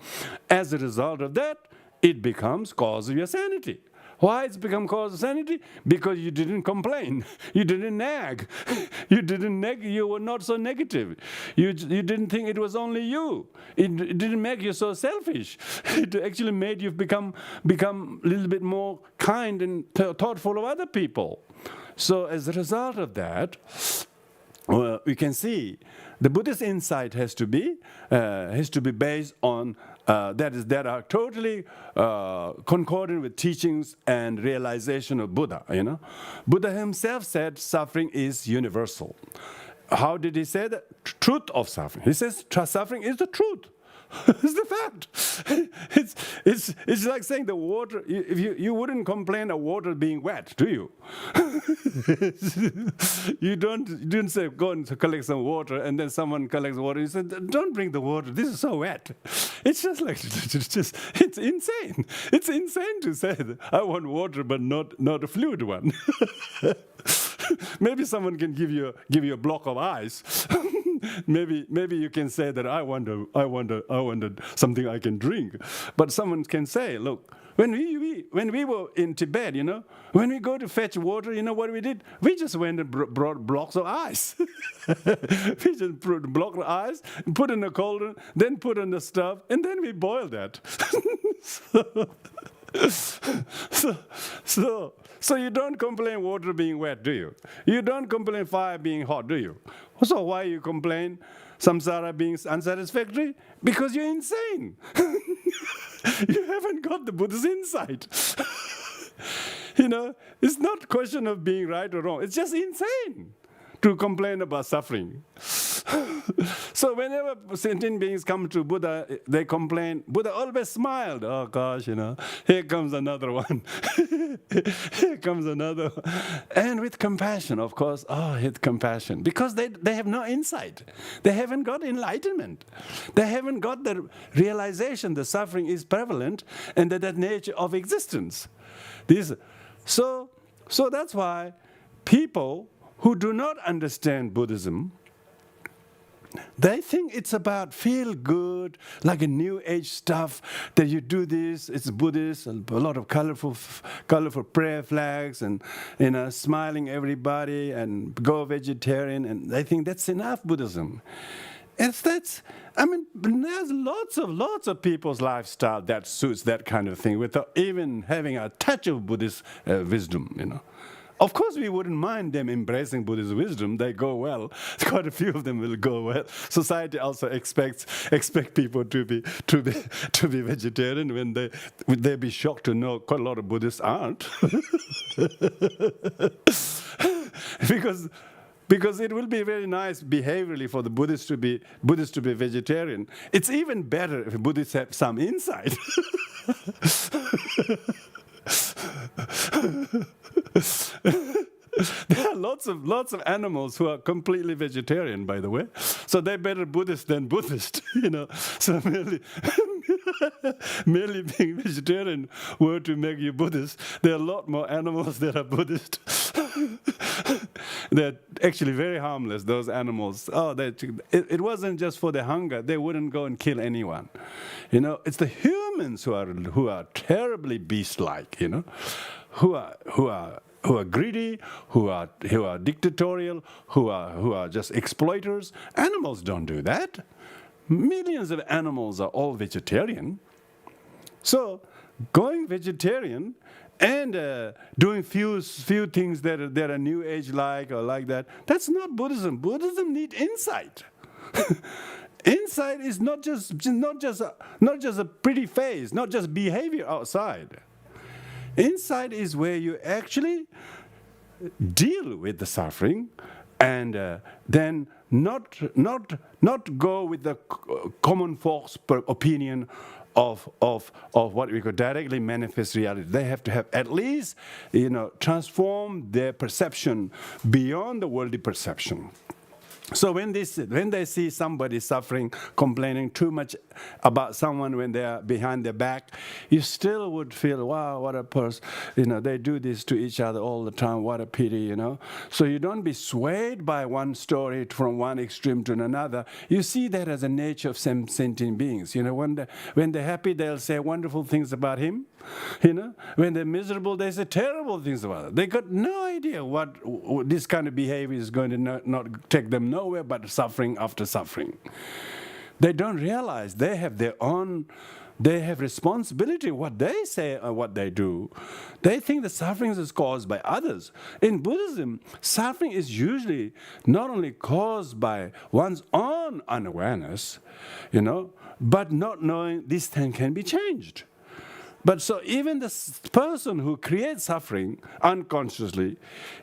As a result of that, it becomes cause of your sanity. Why it's become cause of sanity? Because you didn't complain. You didn't nag. You were not so negative. You didn't think it was only you. It didn't make you so selfish. It actually made you become a little bit more kind and thoughtful of other people. So as a result of that, we can see the Buddhist insight has to be based on that are totally concordant with teachings and realization of Buddha. You know, Buddha himself said suffering is universal. How did he say that? Truth of suffering. He says suffering is the truth. It's the fact. It's like saying the water. If you wouldn't complain of water being wet, do you? You don't say go and collect some water, and then someone collects water. You say don't bring the water. This is so wet. It's just like it's insane. It's insane to say that I want water, but not a fluid one. Maybe someone can give you a block of ice. Maybe you can say that I wanted something I can drink. But someone can say, look, when we were in Tibet, you know, when we go to fetch water, you know what we did? We just went and brought blocks of ice. We just put block of ice, put in a cauldron, then put in the stuff, and then we boiled that. So you don't complain water being wet, do you? You don't complain fire being hot, do you? So why you complain samsara being unsatisfactory? Because you're insane. You haven't got the Buddha's insight. You know, it's not a question of being right or wrong. It's just insane to complain about suffering. So whenever sentient beings come to Buddha, they complain. Buddha always smiled. Oh gosh, you know, here comes another one. Here comes another one. And with compassion, of course. Oh, with compassion. Because they have no insight. They haven't got enlightenment. They haven't got the realization that suffering is prevalent and that nature of existence. So that's why people who do not understand Buddhism, they think it's about feel good, like a new age stuff, that you do this, it's Buddhist, a lot of colorful prayer flags and, you know, smiling everybody and go vegetarian, and they think that's enough Buddhism. There's lots of people's lifestyle that suits that kind of thing without even having a touch of Buddhist wisdom, you know. Of course, we wouldn't mind them embracing Buddhist wisdom. They go well. Quite a few of them will go well. Society also expect people to be vegetarian when they'd be shocked to know quite a lot of Buddhists aren't, because it will be very nice behaviorally for the Buddhists to be vegetarian. It's even better if Buddhists have some insight. There are lots of animals who are completely vegetarian, by the way. So they're better Buddhist than Buddhist, you know. So merely being vegetarian were to make you Buddhist. There are a lot more animals that are Buddhist. They're actually very harmless, those animals. It wasn't just for the hunger. They wouldn't go and kill anyone. You know, it's the humans who are terribly beast-like, you know, who are greedy, who are dictatorial, who are just exploiters. Animals don't do that. Millions of animals are all vegetarian. So going vegetarian and doing few things that are New Age like or like that, that's not Buddhism. Buddhism needs insight. Insight is not just a pretty face, not just behavior outside. Insight is where you actually deal with the suffering, and then not go with the common folks' opinion of what we could directly manifest reality. They have to have at least, you know, transform their perception beyond the worldly perception. So when they see somebody suffering, complaining too much about someone when they are behind their back, you still would feel, wow, what a person, you know, they do this to each other all the time, what a pity, you know. So you don't be swayed by one story from one extreme to another. You see that as a nature of sentient beings. You know, when they're happy, they'll say wonderful things about him. You know, when they're miserable, they say terrible things about it. They got no idea what this kind of behavior is going to not take them nowhere but suffering after suffering. They don't realize they have responsibility what they say or what they do. They think the suffering is caused by others. In Buddhism, suffering is usually not only caused by one's own unawareness, you know, but not knowing this thing can be changed. But so even the person who creates suffering unconsciously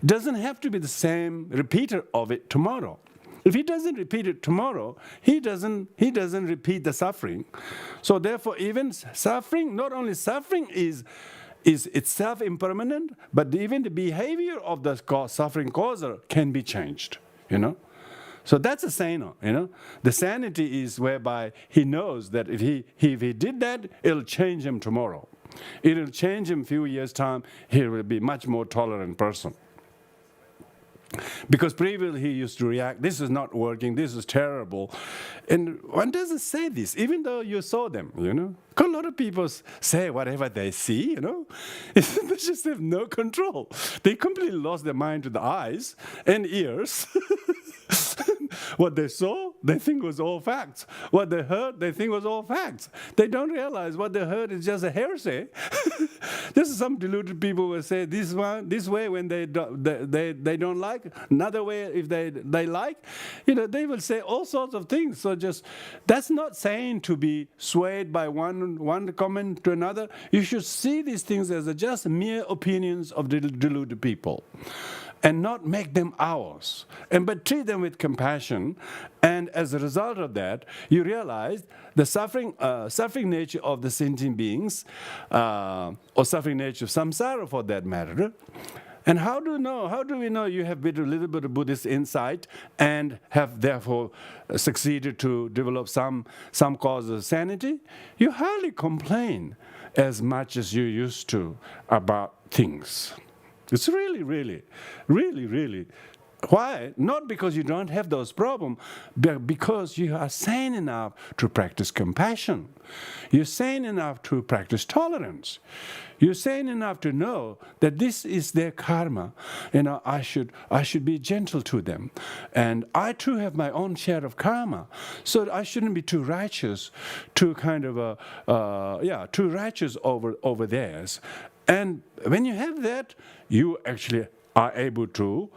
doesn't have to be the same repeater of it tomorrow. If he doesn't repeat it tomorrow, he doesn't repeat the suffering. So therefore, even suffering, not only suffering is itself impermanent, but even the behavior of the suffering causer can be changed, you know. So that's a sano, you know. The sanity is whereby he knows that if he did that, it'll change him tomorrow. It'll change him a few years' time. He will be much more tolerant person. Because previously he used to react, this is not working, this is terrible. And one doesn't say this, even though you saw them, you know. A lot of people say whatever they see, you know. They just have no control. They completely lost their mind to the eyes and ears. What they saw, they think was all facts. What they heard, they think was all facts. They don't realize what they heard is just a hearsay. This is some deluded people will say this way when they don't like, another way if they like. They will say all sorts of things. So just that's not saying to be swayed by one comment to another. You should see these things as just mere opinions of deluded people, and not make them ours, but treat them with compassion. And as a result of that, you realize the suffering nature of the sentient beings, or suffering nature of samsara for that matter. And how do we know you have a little bit of Buddhist insight and have therefore succeeded to develop some cause of sanity? You hardly complain as much as you used to about things. It's really, really, really, really. Why? Not because you don't have those problems, but because you are sane enough to practice compassion. You're sane enough to practice tolerance. You're sane enough to know that this is their karma. I should be gentle to them. And I too have my own share of karma. So I shouldn't be too righteous, too righteous over theirs. And when you have that, you actually are able to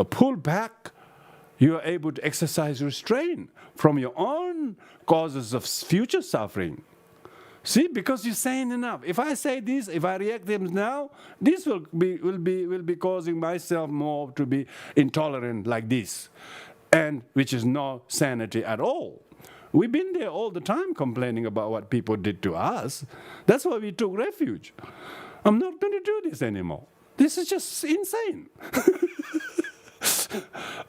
pull back. You are able to exercise restraint from your own causes of future suffering. See, because you're sane enough. If I say this, if I react them now, this will be causing myself more to be intolerant like this, and which is no sanity at all. We've been there all the time complaining about what people did to us. That's why we took refuge. I'm not going to do this anymore. This is just insane.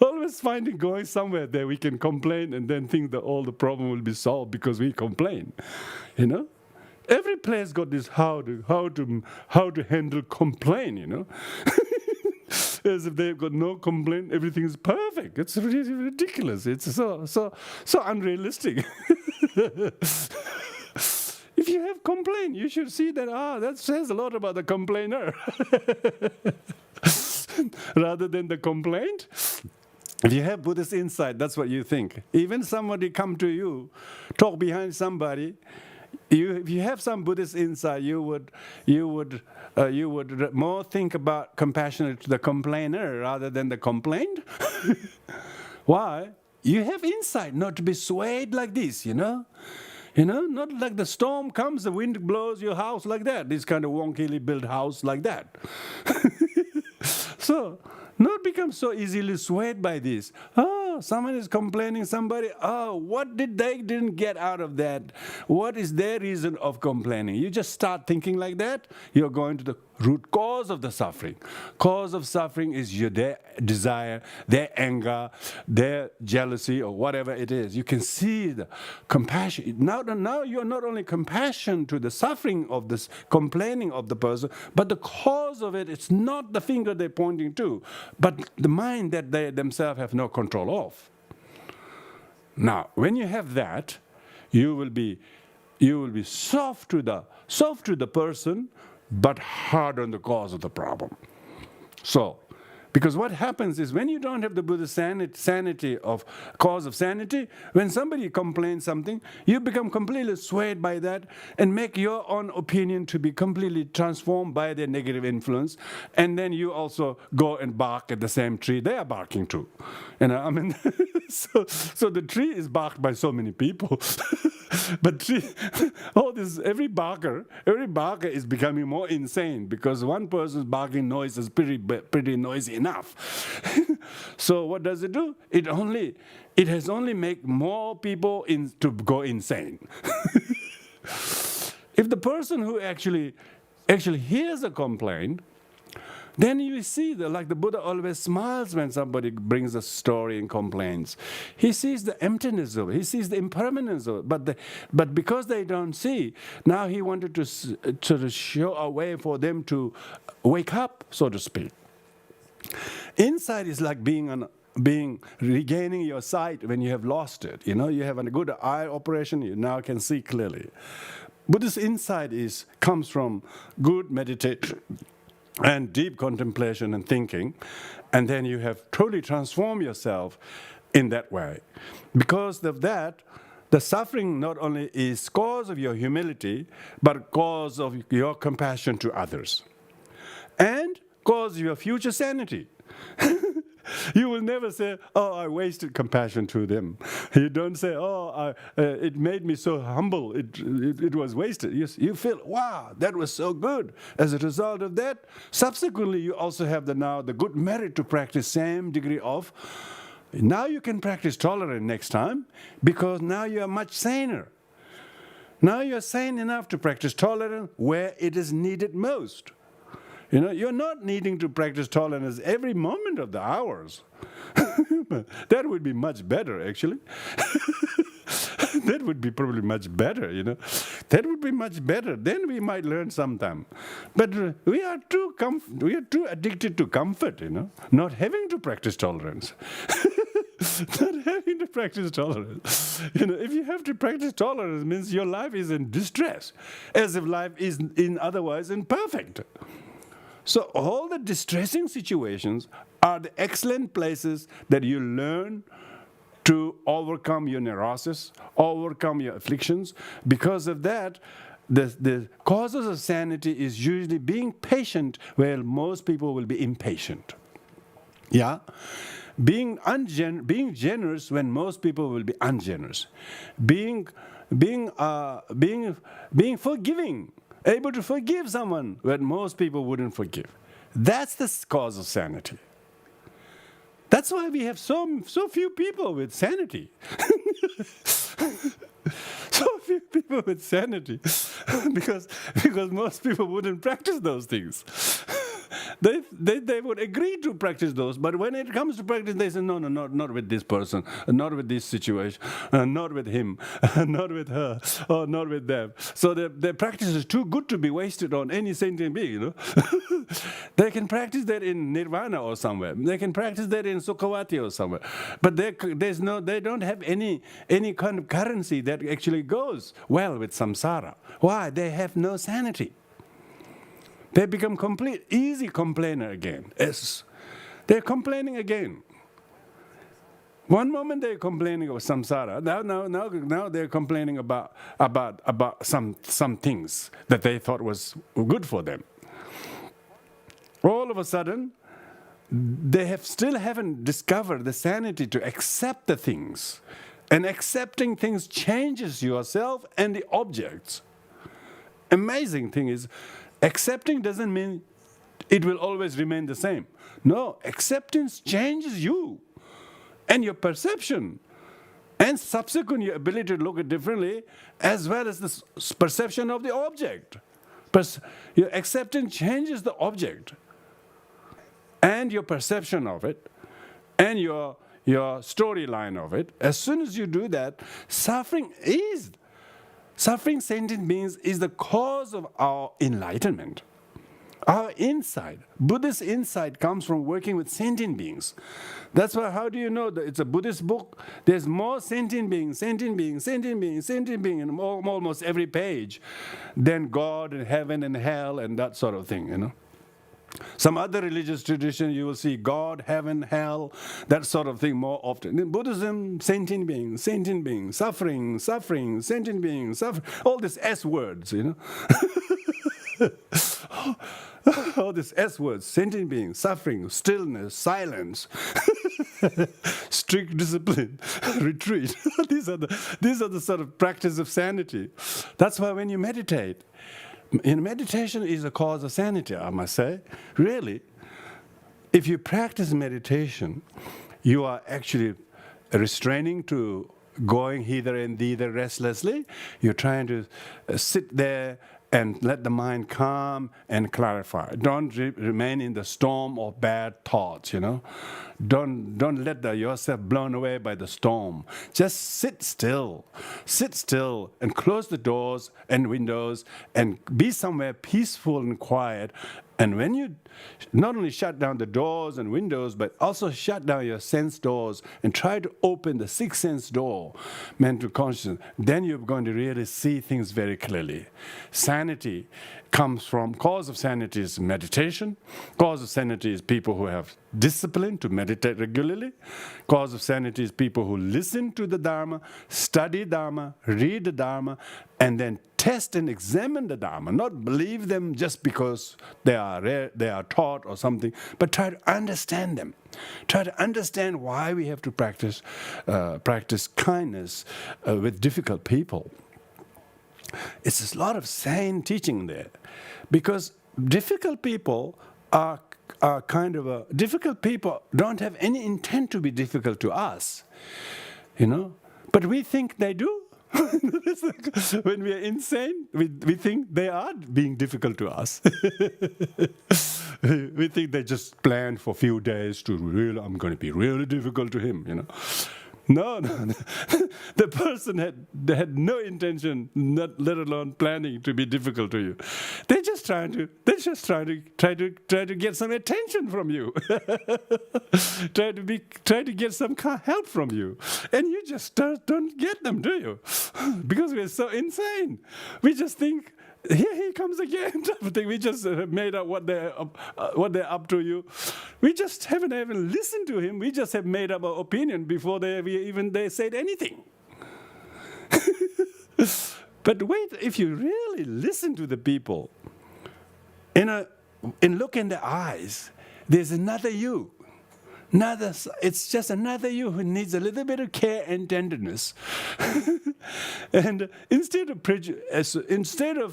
Always going somewhere there we can complain and then think that all the problem will be solved because we complain. Every place got this how to handle complaint. As if they've got no complaint, everything is perfect. It's really ridiculous. It's so unrealistic. If you have complaint, you should see that says a lot about the complainer rather than the complaint. If you have Buddhist insight, that's what you think. Even somebody come to you, talk behind somebody, if you have some Buddhist insight, you would more think about compassionate to the complainer rather than the complaint. Why? You have insight not to be swayed like this, not like the storm comes, the wind blows your house like that, this kind of wonkily built house like that. So, not become so easily swayed by this. Someone is complaining, somebody, what didn't get out of that? What is their reason of complaining? You just start thinking like that, you're going to the root cause of the suffering. Cause of suffering is their desire, their anger, their jealousy, or whatever it is. You can see the compassion. Now you're not only compassion to the suffering of this complaining of the person, but the cause of it, it's not the finger they're pointing to, but the mind that they themselves have no control of. Now, when you have that, you will be soft to the person, but hard on the cause of the problem. So, because what happens is when you don't have the Buddhist sanity of cause of sanity, when somebody complains something, you become completely swayed by that and make your own opinion to be completely transformed by their negative influence, and then you also go and bark at the same tree they are barking to. So the tree is barked by so many people. But every barker is becoming more insane because one person's barking noise is pretty noisy enough. So what does it do? It has only made more people to go insane. If the person who actually hears a complaint, then you see like the Buddha always smiles when somebody brings a story and complains. He sees the emptiness of it. He sees the impermanence of it. But because they don't see, now he wanted to sort of show a way for them to wake up, so to speak. Insight is like regaining your sight when you have lost it. You have a good eye operation, you now can see clearly. Buddhist insight comes from good meditation and deep contemplation and thinking, and then you have totally transformed yourself in that way. Because of that, the suffering not only is cause of your humility, but cause of your compassion to others. And cause of your future sanity. You will never say, oh, I wasted compassion to them. You don't say, oh, it made me so humble, it was wasted. You feel, wow, that was so good. As a result of that, subsequently you also have the good merit to practice same degree of. Now you can practice tolerance next time, because now you are much saner. Now you are sane enough to practice tolerance where it is needed most. You're not needing to practice tolerance every moment of the hours. That would be much better, actually. That would be probably much better, That would be much better. Then we might learn sometime. But we are too addicted to comfort, not having to practice tolerance. Not having to practice tolerance. If you have to practice tolerance, it means your life is in distress, as if life is otherwise imperfect. So all the distressing situations are the excellent places that you learn to overcome your neurosis, overcome your afflictions. Because of that, the causes of sanity is usually being patient, where most people will be impatient. Yeah? Being generous when most people will be ungenerous. Being forgiving. Able to forgive someone when most people wouldn't forgive. That's the cause of sanity. That's why we have so few people with sanity. So few people with sanity. because most people wouldn't practice those things. They would agree to practice those, but when it comes to practice, they say, no, not with this person, not with this situation, not with him, not with her, or not with them. So their practice is too good to be wasted on any sentient being, They can practice that in Nirvana or somewhere. They can practice that in Sukhavati or somewhere. But they don't have any kind of currency that actually goes well with samsara. Why? They have no sanity. They become easy complainer again. They're complaining again. One moment they're complaining of samsara. Now they're complaining about some things that they thought was good for them. All of a sudden, they still haven't discovered the sanity to accept the things. And accepting things changes yourself and the objects. Amazing thing is, accepting doesn't mean it will always remain the same. No, acceptance changes you and your perception, and subsequent your ability to look at differently, as well as the perception of the object. Your acceptance changes the object and your perception of it and your storyline of it. As soon as you do that, suffering sentient beings is the cause of our enlightenment. Our insight, Buddhist insight, comes from working with sentient beings. That's why, how do you know that it's a Buddhist book? There's more sentient beings in almost every page than God and heaven and hell and that sort of thing, Some other religious tradition, you will see God, heaven, hell, that sort of thing more often. In Buddhism, sentient beings, suffering, sentient beings, suffering, all these S words, All these S words, sentient beings, suffering, stillness, silence, strict discipline, retreat. These are the sort of practice of sanity. That's why when you meditate, meditation is a cause of sanity, I must say. Really, if you practice meditation, you are actually restraining to going hither and thither restlessly. You're trying to sit there and let the mind calm and clarify. Don't remain in the storm of bad thoughts, Don't let yourself blown away by the storm. Just sit still and close the doors and windows and be somewhere peaceful and quiet. And when you not only shut down the doors and windows, but also shut down your sense doors and try to open the sixth sense door, mental consciousness, then you're going to really see things very clearly. Sanity comes from, cause of sanity is meditation. Cause of sanity is people who have discipline to meditate regularly. Cause of sanity is people who listen to the Dharma, study Dharma, read the Dharma, and then test and examine the Dharma. Not believe them just because they are taught or something, but try to understand them. Try to understand why we have to practice kindness with difficult people. It's a lot of sane teaching there, because difficult people are difficult people don't have any intent to be difficult to us, but we think they do. When we are insane, we think they are being difficult to us. We think they just planned for a few days to I'm going to be really difficult to him, No. The person had no intention, not let alone planning to be difficult to you. They're just trying to get some attention from you. try to get some help from you, and you just don't get them, do you? Because we're so insane. We just think, here he comes again. We just made up what they're up to you. We just haven't even listened to him. We just have made up our opinion before they said anything. But wait, if you really listen to the people, and look in their eyes, there's another you. It's just another you who needs a little bit of care and tenderness. And instead of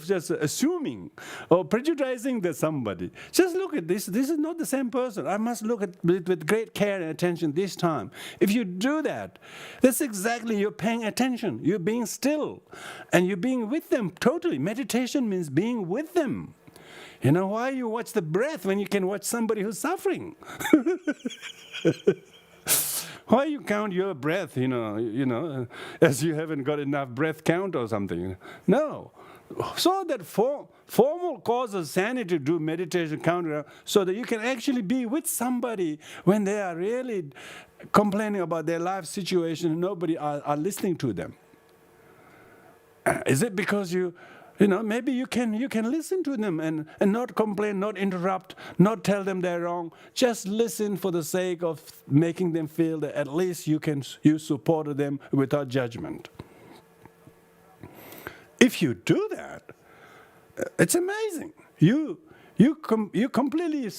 just assuming or prejudicing that somebody, just look at this. This is not the same person. I must look at it with great care and attention this time. If you do that, that's exactly, you're paying attention. You're being still. And you're being with them totally. Meditation means being with them. Why you watch the breath when you can watch somebody who's suffering? Why you count your breath, as you haven't got enough breath count or something? No. So that formal cause of sanity to do meditation counter, so that you can actually be with somebody when they are really complaining about their life situation and nobody are listening to them. Is it because maybe you can listen to them and not complain, not interrupt, not tell them they're wrong. Just listen for the sake of making them feel that at least you supported them without judgment. If you do that, it's amazing. You completely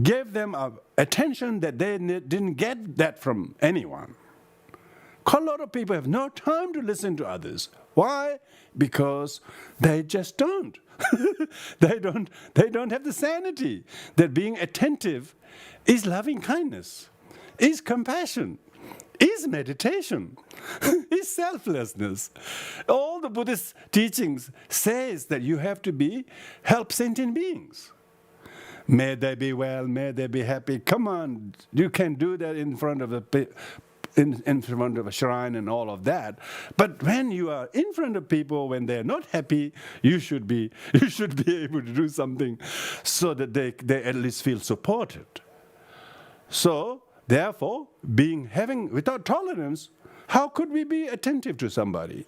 gave them attention that they didn't get that from anyone. A lot of people have no time to listen to others. Why? Because they just don't. They don't have the sanity that being attentive is loving kindness, is compassion, is meditation, is selflessness. All the Buddhist teachings says that you have to help sentient beings. May they be well, may they be happy. Come on, you can do that in front of in front of a shrine and all of that. But when you are in front of people, when they're not happy, you should be able to do something so that they at least feel supported. So, therefore, without tolerance, how could we be attentive to somebody?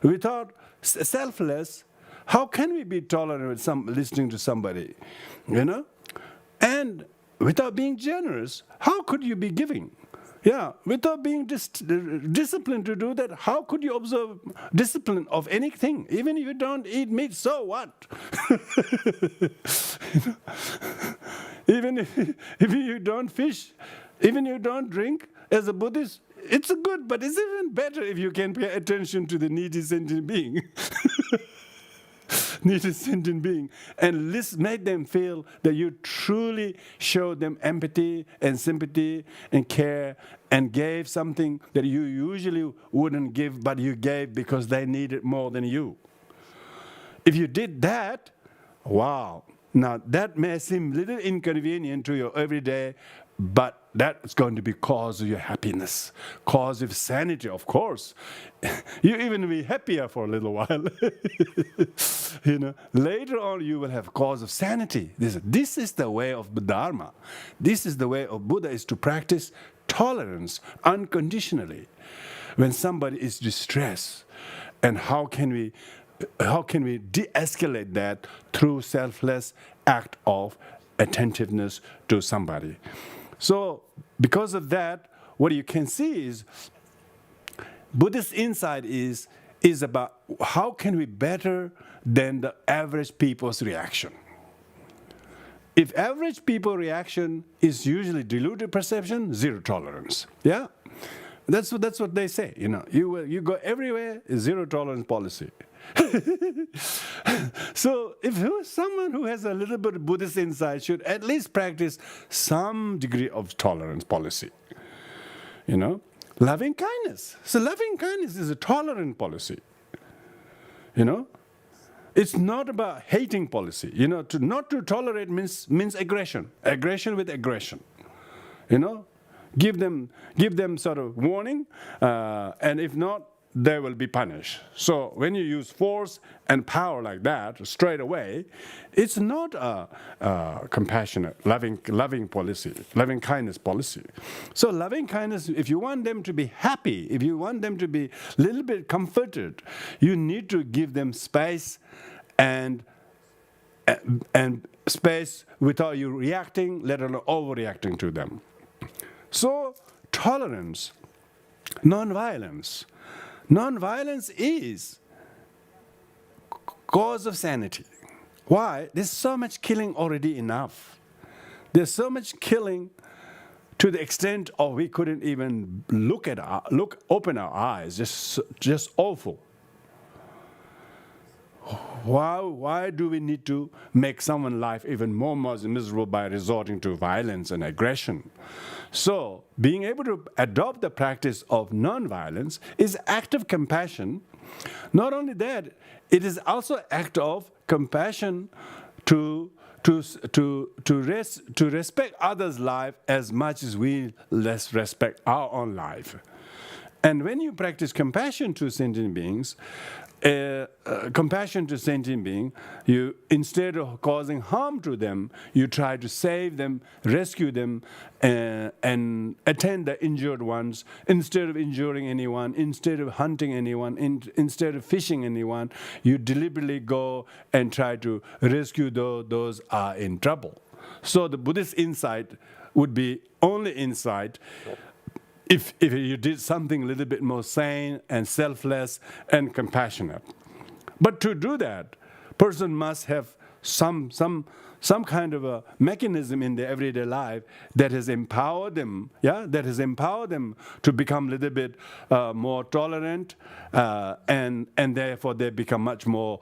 Without selfless, how can we be tolerant with listening to somebody? And without being generous, how could you be giving? Yeah, without being disciplined to do that, how could you observe discipline of anything? Even if you don't eat meat, so what? Even if you don't fish, even if you don't drink, as a Buddhist, it's good, but it's even better if you can pay attention to the needy sentient being. And make them feel that you truly showed them empathy and sympathy and care and gave something that you usually wouldn't give, but you gave because they need it more than you. If you did that, wow. Now, that may seem a little inconvenient to your everyday, but that's going to be cause of your happiness, cause of sanity, of course. You even be happier for a little while. Later on you will have cause of sanity. This is the way of the Dharma. This is the way of Buddha, is to practice tolerance unconditionally when somebody is distressed. And how can we de-escalate that through selfless act of attentiveness to somebody. So because of that, what you can see is Buddhist insight is about how can we better than the average people's reaction. If average people reaction is usually deluded perception, zero tolerance. Yeah, that's what they say. You go everywhere, zero tolerance policy. So if someone who has a little bit of Buddhist insight should at least practice some degree of tolerance policy. Loving kindness. So loving kindness is a tolerant policy. It's not about hating policy. Not to tolerate means aggression. Aggression with aggression. Give them sort of warning, and if not, they will be punished. So when you use force and power like that straight away, it's not a compassionate, loving policy, loving kindness policy. So loving kindness, if you want them to be happy, if you want them to be a little bit comforted, you need to give them space and space without you reacting, let alone overreacting to them. So tolerance, non-violence. Non-violence is cause of sanity. Why? There's so much killing already enough. There's so much killing to the extent of we couldn't even open our eyes. Just awful. Why do we need to make someone's life even more miserable by resorting to violence and aggression? So, being able to adopt the practice of non-violence is act of compassion. Not only that, it is also act of compassion to respect others' life as much as we less respect our own life. And when you practice compassion to sentient beings, you, instead of causing harm to them, you try to save them, rescue them, and attend the injured ones. Instead of injuring anyone, instead of hunting anyone, instead of fishing anyone, you deliberately go and try to rescue those are in trouble. So the Buddhist insight would be only insight if you did something a little bit more sane and selfless and compassionate. But to do that, person must have some kind of a mechanism in their everyday life that has empowered them, to become a little bit more tolerant, and therefore they become much more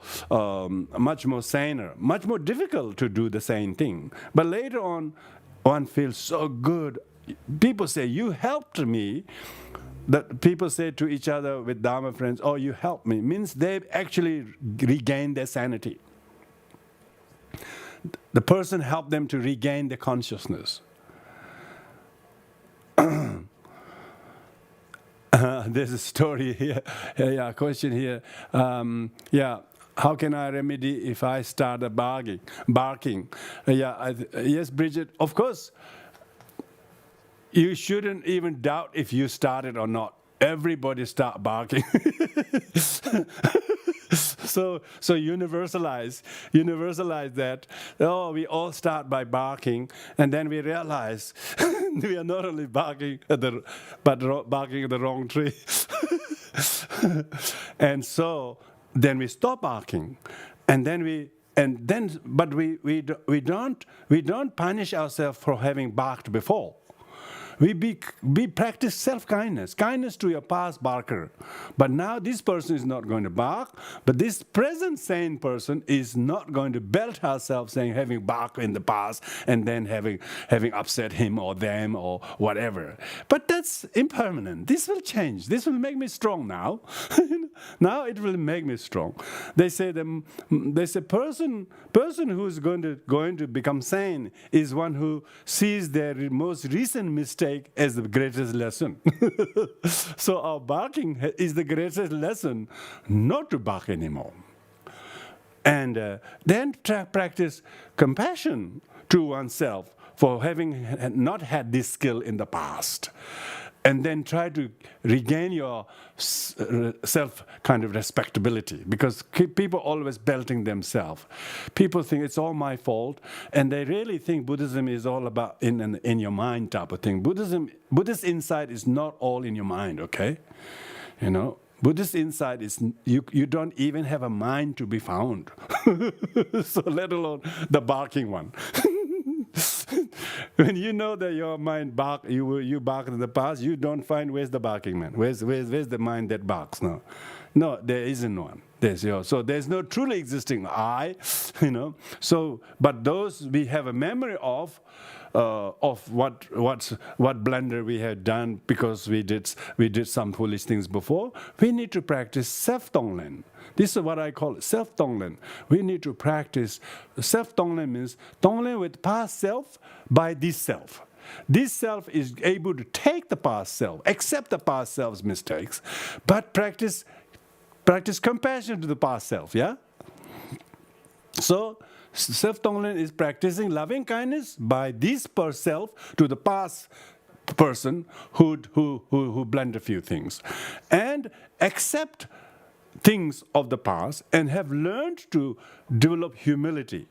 saner, much more difficult to do the same thing. But later on, one feels so good. People say, you helped me. That people say to each other with Dharma friends, oh, you helped me, means they've actually regained their sanity. The person helped them to regain their consciousness. There's a story here, a question here. How can I remedy if I start barking? Yes, Bridget, of course. You shouldn't even doubt if you started or not. Everybody start barking. So universalize that. Oh, we all start by barking, and then we realize we are not only barking but barking at the wrong tree. And so then we stop barking, but we don't punish ourselves for having barked before. We practice self-kindness, kindness to your past barker. But now this person is not going to bark, but this present sane person is not going to belt herself saying having barked in the past and then having upset him or them or whatever. But that's impermanent. This will change. This will make me strong now. Now it will make me strong. They say person who is going to become sane is one who sees their most recent mistake as the greatest lesson. So our barking is the greatest lesson not to bark anymore. And then practice compassion to oneself for having not had this skill in the past. and then try to regain your self kind of respectability, because people always belting themselves. People think it's all my fault, and they really think Buddhism is all about in your mind type of thing. Buddhist insight is not all in your mind, okay? You know, Buddhist insight is you don't even have a mind to be found. So let alone the barking one. When you know that your mind you barked in the past, you don't find where's the barking man, where's the mind that barks. No, there isn't one. So there's no truly existing I, you know. So, but those we have a memory of what blunder we have done because we did some foolish things before. We need to practice self-tonglen. This is what I call self-tonglen. We need to practice self-tonglen, means tonglen with past self by this self. This self is able to take the past self, accept the past self's mistakes, but practice compassion to the past self. Yeah. So self-tonglen is practicing loving kindness by this self to the past person who blundered a few things, and accept things of the past and have learned to develop humility.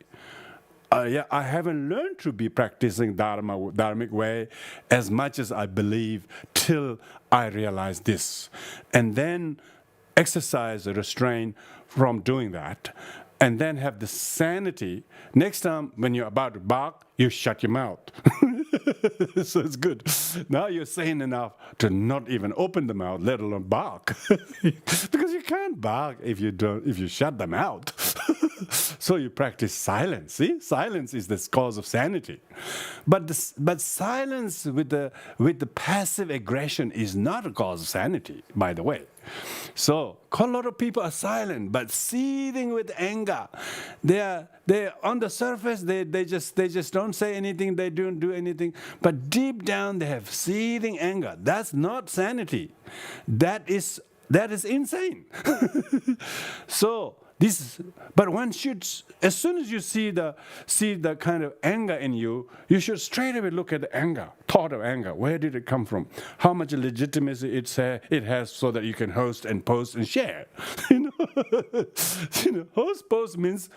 I haven't learned to be practicing dharmic way as much as I believe till I realize this, and then exercise the restraint from doing that, and then have the sanity. Next time when you're about to bark, you shut your mouth. So it's good. Now you're sane enough to not even open the mouth, let alone bark. Because you can't bark if you shut them out. So you practice silence. See, silence is the cause of sanity. But silence with the passive aggression is not a cause of sanity, by the way. So a lot of people are silent but seething with anger. They're on the surface. They just don't say anything. They don't do anything. But deep down they have seething anger. That's not sanity. That is insane. So. But one should, as soon as you see the kind of anger in you, you should straight away look at the anger, thought of anger. Where did it come from? How much legitimacy it has, so that you can host and post and share. You know, host post means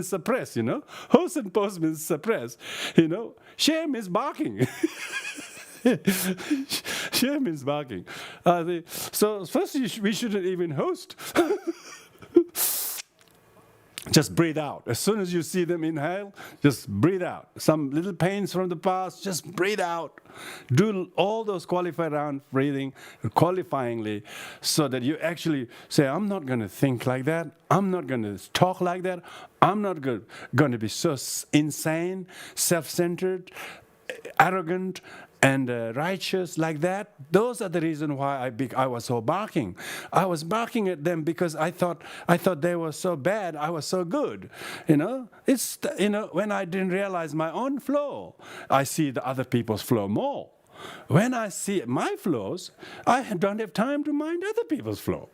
suppress. You know, host and post means suppress. You know, share means barking. Share means barking. So first we shouldn't even host. Just breathe out. As soon as you see them inhale, just breathe out. Some little pains from the past, just breathe out. Do all those qualified round breathing, qualifyingly, so that you actually say, I'm not going to think like that. I'm not going to talk like that. I'm not going to be so insane, self-centered, arrogant, and righteous like that. Those are the reason why I was so barking. I was barking at them because I thought they were so bad. I was so good. You know, it's when I didn't realize my own flow, I see the other people's flow more. When I see my flows, I don't have time to mind other people's flow.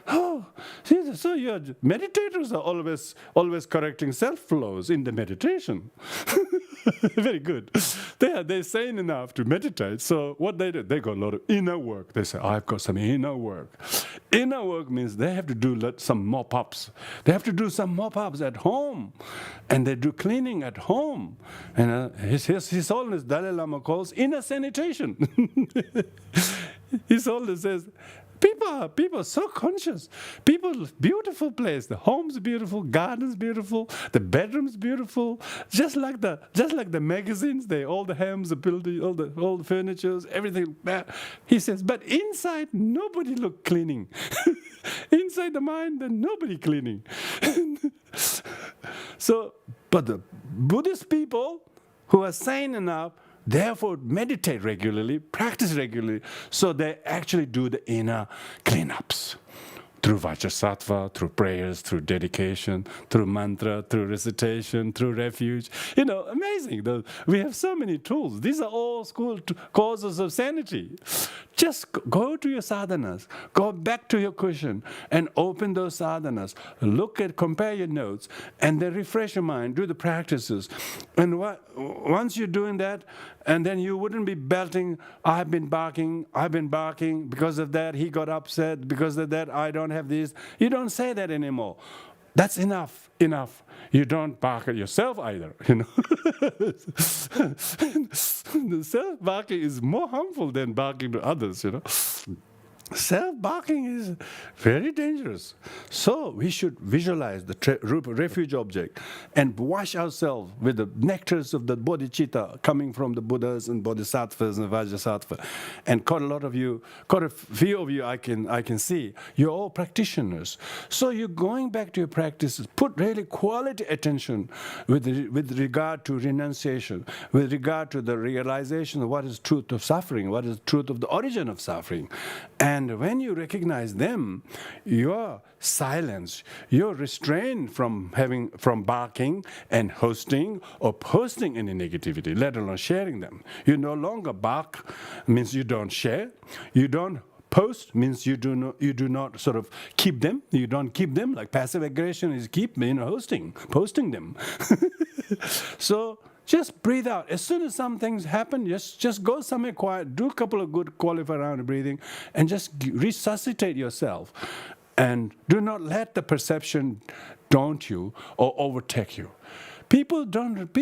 Oh, see, so your meditators are always correcting self flows in the meditation. Very good. They're sane enough to meditate. So what they do, they got a lot of inner work. They say, I've got some inner work. Inner work means they have to do some mop-ups. They have to do some mop-ups at home. And they do cleaning at home. And His Holiness Dalai Lama calls inner sanitation. His Holiness says, People are so conscious. Beautiful place. The home's beautiful, garden's beautiful, the bedroom's beautiful. Just like the magazines, all the hams, the building, all the furnitures, everything. He says, but inside nobody look cleaning. Inside the mind, then nobody cleaning. So, but the Buddhist people who are sane enough, therefore meditate regularly, practice regularly, so they actually do the inner cleanups. Through Vajrasattva, through prayers, through dedication, through mantra, through recitation, through refuge. You know, amazing. We have so many tools. These are all causes of sanity. Just go to your sadhanas, go back to your cushion and open those sadhanas. Compare your notes, and then refresh your mind, do the practices. And once you're doing that, and then you wouldn't be belting, I've been barking, because of that he got upset, because of that I don't have this. You don't say that anymore. That's enough. You don't bark at yourself either, The self-barking is more harmful than barking to others, Self-barking is very dangerous. So we should visualize the refuge object and wash ourselves with the nectars of the bodhicitta coming from the Buddhas and Bodhisattvas and Vajrasattva. And quite a few of you I can see, you're all practitioners. So you're going back to your practices, put really quality attention with regard to renunciation, with regard to the realization of what is truth of suffering, what is truth of the origin of suffering. And when you recognize them, you're silenced, you're restrained from barking and hosting or posting any negativity, let alone sharing them. You no longer bark, means you don't share. You don't post, means you do not sort of keep them. You don't keep them, like passive aggression is posting them. So just breathe out. As soon as some things happen, just go somewhere quiet, do a couple of good qualify round breathing, and just resuscitate yourself. And do not let the perception daunt you or overtake you. People believe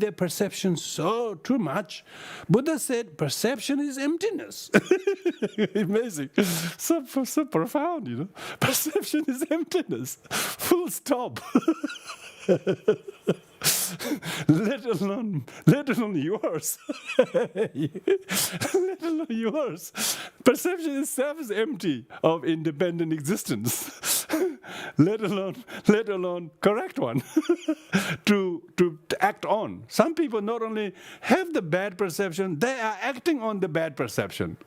their perception so too much. Buddha said perception is emptiness. Amazing. So profound, Perception is emptiness. Full stop. Let alone yours. Let alone yours. Perception itself is empty of independent existence. let alone correct one to act on. Some people not only have the bad perception, they are acting on the bad perception.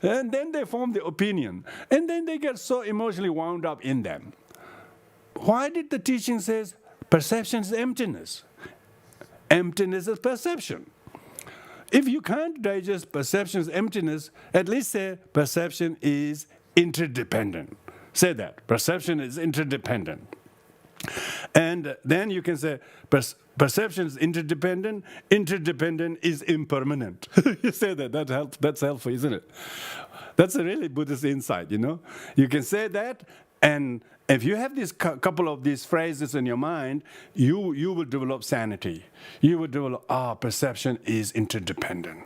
And then they form the opinion. And then they get so emotionally wound up in them. Why did the teaching says perception is emptiness? Emptiness is perception. If you can't digest perception's emptiness, at least say perception is interdependent. Say that. Perception is interdependent. And then you can say perception is interdependent. Interdependent is impermanent. You say that. That's helpful, isn't it? That's a really Buddhist insight, You can say that, and if you have this couple of these phrases in your mind, you will develop sanity. You will develop, perception is interdependent.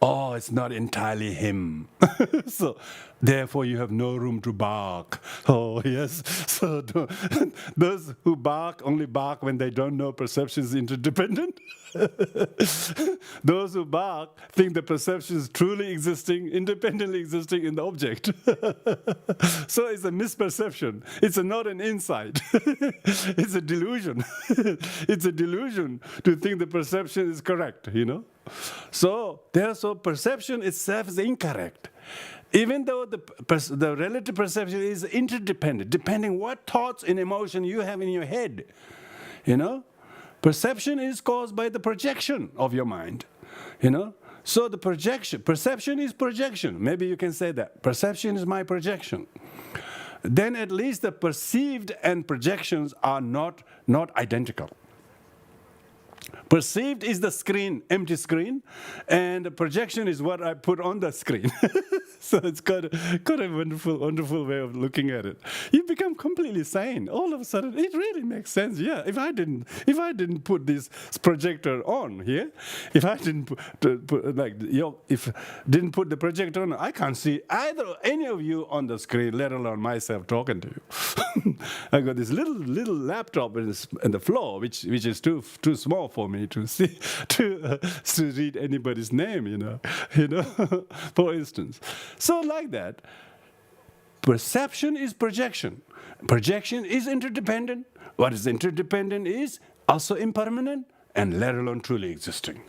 Oh, it's not entirely him. So, therefore, you have no room to bark. Oh, yes. So, those who bark only bark when they don't know perception is interdependent. Those who bark think the perception is truly existing, independently existing in the object. So it's a misperception. It's not an insight. It's a delusion. It's a delusion to think the perception is correct, So perception itself is incorrect. Even though the relative perception is interdependent, depending what thoughts and emotion you have in your head, Perception is caused by the projection of your mind, So the perception is projection. Maybe you can say that. Perception is my projection. Then at least the perceived and projections are not identical. Perceived is the screen, empty screen, and the projection is what I put on the screen. So it's got a wonderful way of looking at it. You become completely sane. All of a sudden, it really makes sense. Yeah, if I didn't put this projector on here, if I didn't didn't put the projector on, I can't see either any of you on the screen, let alone myself talking to you. I got this little laptop in the floor, which is too small for me to see to read anybody's name, for instance. So like that, perception is projection. Projection is interdependent. What is interdependent is also impermanent and let alone truly existing.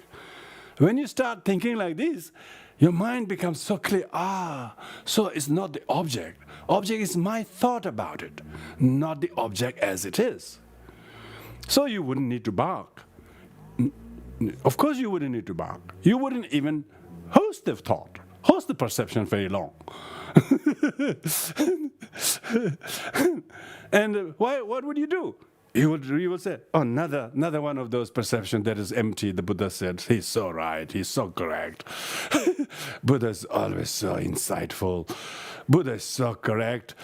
When you start thinking like this, your mind becomes so clear. So it's not the object. Object is my thought about it, not the object as it is. So you wouldn't need to bark. Of course you wouldn't need to bark. You wouldn't even host the thought. holds the perception very long. And what would you do? You would say, oh, another one of those perceptions that is empty. The Buddha said, he's so right, he's so correct. Buddha is always so insightful. Buddha is so correct.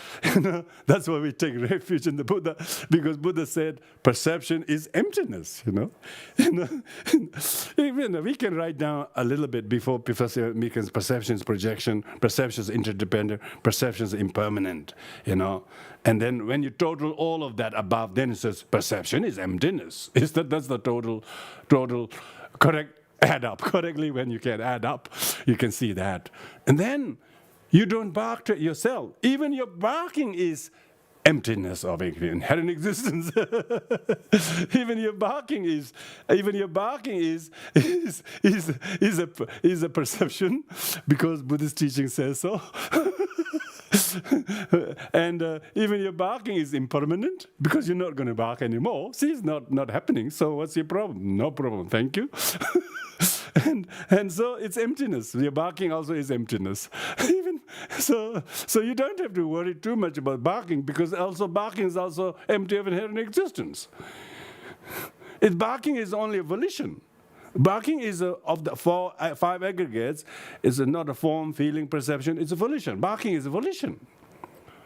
That's why we take refuge in the Buddha, because Buddha said perception is emptiness. Even we can write down a little bit before Professor Meekan's perception is projection, perception is interdependent, perception is impermanent. And then when you total all of that above, then it says perception is emptiness. That's the total correct add up. Correctly, when you can add up, you can see that. And then you don't bark to yourself. Even your barking is emptiness of inherent existence. Even your barking is a perception, because Buddhist teaching says so. And even your barking is impermanent, because you're not going to bark anymore. See, it's not happening. So what's your problem? No problem. Thank you. And so it's emptiness. Your barking also is emptiness. Even so you don't have to worry too much about barking, because also barking is also empty of inherent existence. Barking is only a volition. Barking is of the five aggregates. Is not a form, feeling, perception. It's a volition. Barking is a volition.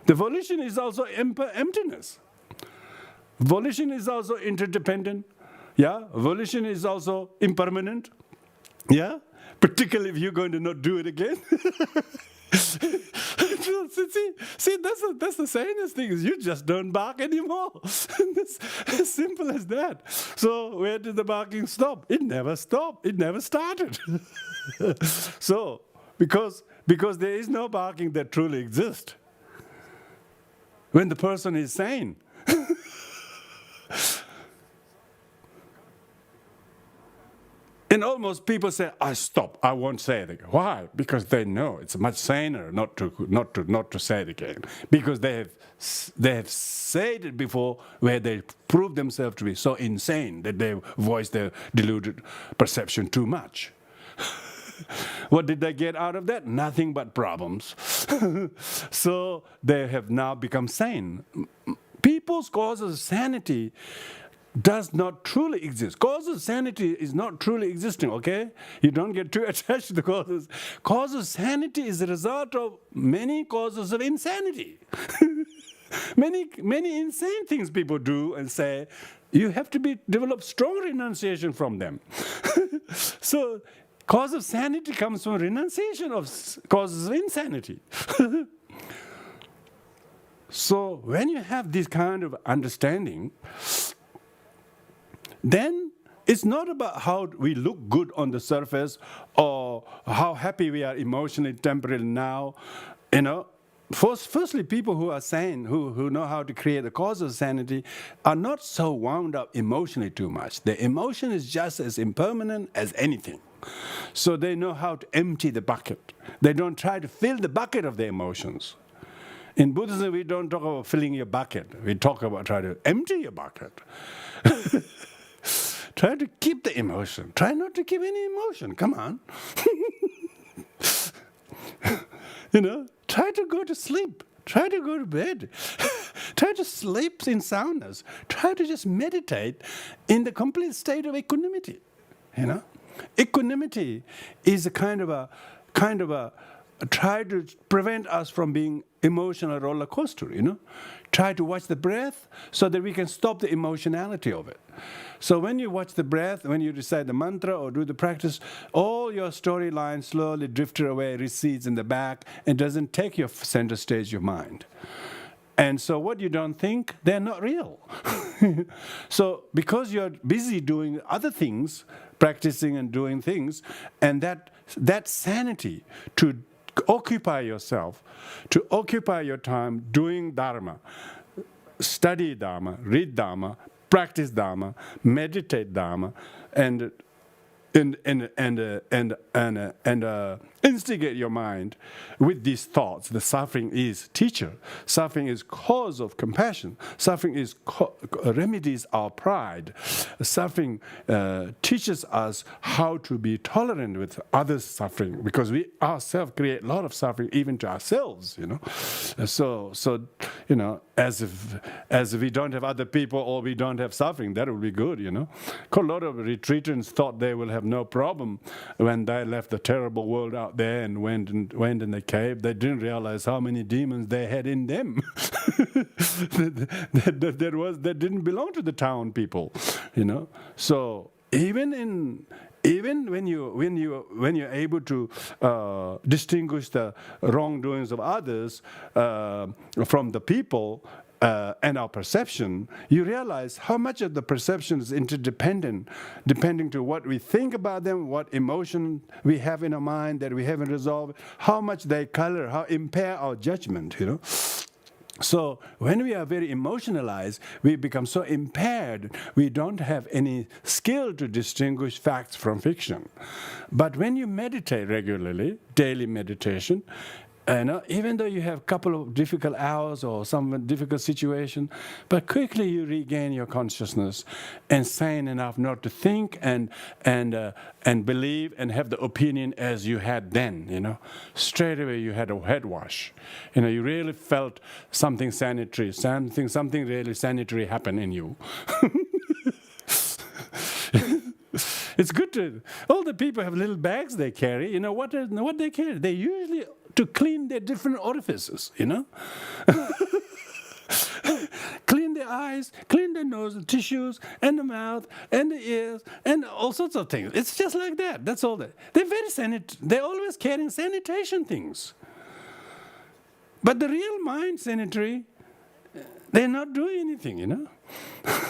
The volition is also emptiness. Volition is also interdependent. Yeah, volition is also impermanent. Yeah, particularly if you're going to not do it again. See, that's the sanest thing, is you just don't bark anymore. It's as simple as that. So where did the barking stop? It never stopped. It never started. So because there is no barking that truly exists. When the person is sane. And almost people say, I stop, I won't say it again. Why? Because they know it's much saner not to say it again. Because they have said it before, where they prove themselves to be so insane that they voice their deluded perception too much. What did they get out of that? Nothing but problems. So they have now become sane. People's causes of sanity does not truly exist. Cause of sanity is not truly existing, okay? You don't get too attached to the causes. Cause of sanity is the result of many causes of insanity. Many insane things people do and say. You have to develop strong renunciation from them. So cause of sanity comes from renunciation of causes of insanity. So when you have this kind of understanding, then it's not about how we look good on the surface or how happy we are emotionally, temporarily now. Firstly, people who are sane, who know how to create the cause of sanity, are not so wound up emotionally too much. The emotion is just as impermanent as anything. So they know how to empty the bucket. They don't try to fill the bucket of the emotions. In Buddhism, we don't talk about filling your bucket. We talk about trying to empty your bucket. Try to keep the emotion. Try not to keep any emotion. Come on. Try to go to sleep. Try to go to bed. Try to sleep in soundness. Try to just meditate in the complete state of equanimity. Equanimity is a kind of a try to prevent us from being emotional roller coaster. Try to watch the breath so that we can stop the emotionality of it. So when you watch the breath, when you recite the mantra or do the practice, all your storyline slowly drifts away, recedes in the back, and doesn't take your center stage, your mind. And so what you don't think, they're not real. So because you're busy doing other things, practicing and doing things, and that sanity to occupy yourself, to occupy your time doing Dharma, study Dharma, read Dharma, practice Dharma, meditate Dharma, and instigate your mind with these thoughts. The suffering is teacher. Suffering is cause of compassion. Suffering is remedies our pride. Suffering teaches us how to be tolerant with others' suffering, because we ourselves create a lot of suffering even to ourselves. So as if we don't have other people or we don't have suffering, that would be good. A lot of retreatants thought they will have no problem when they left the terrible world out there and went in the cave. They didn't realize how many demons they had in them that didn't belong to the town people. So even when you're able to distinguish the wrongdoings of others from the people and our perception, you realize how much of the perception is interdependent, depending to what we think about them, what emotion we have in our mind that we haven't resolved, how much they color, how impair our judgment. So when we are very emotionalized, we become so impaired, we don't have any skill to distinguish facts from fiction. But when you meditate regularly, daily meditation, even though you have a couple of difficult hours or some difficult situation, but quickly you regain your consciousness and sane enough not to think and believe and have the opinion as you had then. Straight away you had a head wash. You really felt something sanitary, something really sanitary happen in you. It's good to. All the people have little bags they carry. What they carry? They usually to clean their different orifices. Clean their eyes, clean their nose, the tissues, and the mouth, and the ears, and all sorts of things. It's just like that. That's all that. They're very They're always carrying sanitation things. But the real mind sanitary, they're not doing anything.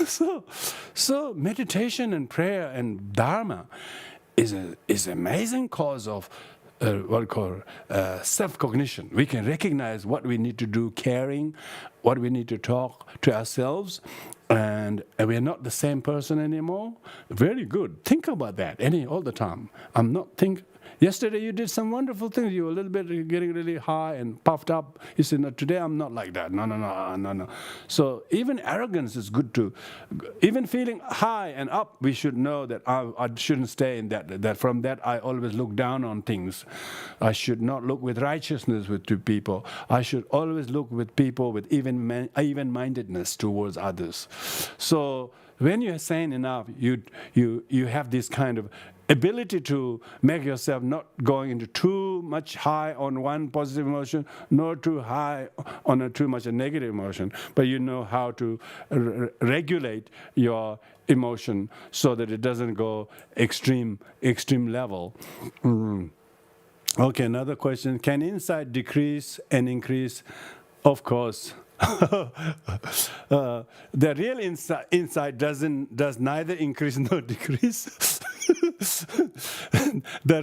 So meditation and prayer and dharma is an amazing cause of what we call self-cognition. We can recognize what we need to do, caring, what we need to talk to ourselves, and we are not the same person anymore. Very good. Think about that all the time. Yesterday you did some wonderful things. You were a little bit getting really high and puffed up. You said, no, today I'm not like that. No. So even arrogance is good too. Even feeling high and up, we should know that I shouldn't stay in that. That from that I always look down on things. I should not look with righteousness to people. I should always look with people with even-mindedness towards others. So when you're sane enough, you have this kind of ability to make yourself not going into too much high on one positive emotion, nor too high on too much a negative emotion, but you know how to regulate your emotion so that it doesn't go extreme level. Okay, another question. Can insight decrease and increase? Of course. The real insight does neither increase nor decrease. The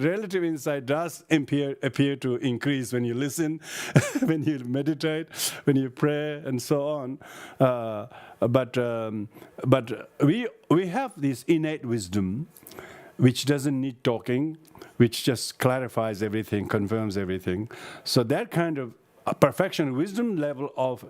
relative insight does appear to increase when you listen, when you meditate, when you pray, and so on. But we have this innate wisdom, which doesn't need talking, which just clarifies everything, confirms everything. So that kind of perfection, wisdom level of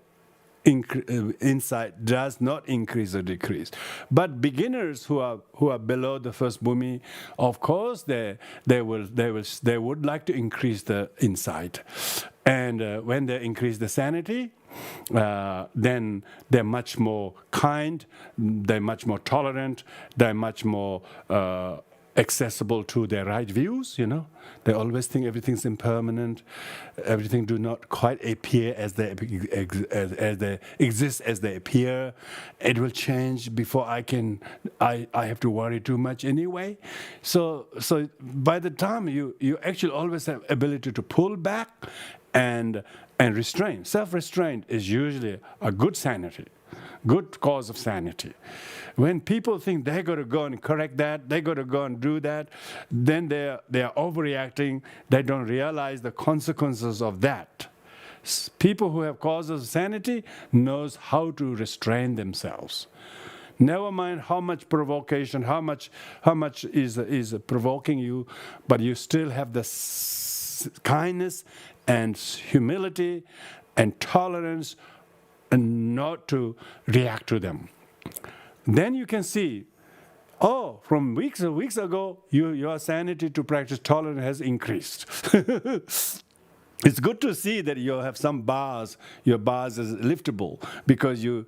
insight does not increase or decrease. But beginners who are below the first bhumi, of course, they would like to increase the insight, and when they increase the sanity, then they're much more kind, they're much more tolerant, they're much more accessible to their right views. They always think everything's impermanent, everything do not quite appear as they exist as they appear. It will change before I have to worry too much anyway. So by the time you actually always have ability to pull back and restrain. Self-restraint is usually a good sanity, good cause of sanity. When people think they got to go and correct that, they got to go and do that, then they are overreacting. They don't realize the consequences of that. People who have causes of sanity knows how to restrain themselves. Never mind how much provocation, how much is provoking you, but you still have the kindness and humility and tolerance and not to react to them. Then you can see, oh, from weeks ago, your sanity to practice tolerance has increased. It's good to see that you have some bars. Your bars is liftable because you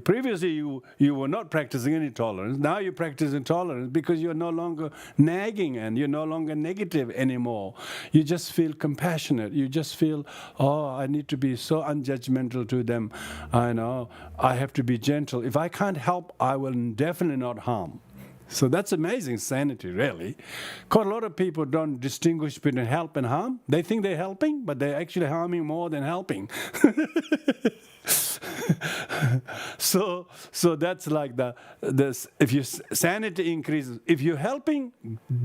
previously you were not practicing any tolerance. Now you're practicing tolerance because you're no longer nagging and you're no longer negative anymore. You just feel compassionate. You just feel, oh, I need to be so unjudgmental to them. I know I have to be gentle. If I can't help, I will definitely not harm. So that's amazing sanity, really. Because a lot of people don't distinguish between help and harm. They think they're helping, but they're actually harming more than helping. So that's like if your sanity increases, if you're helping,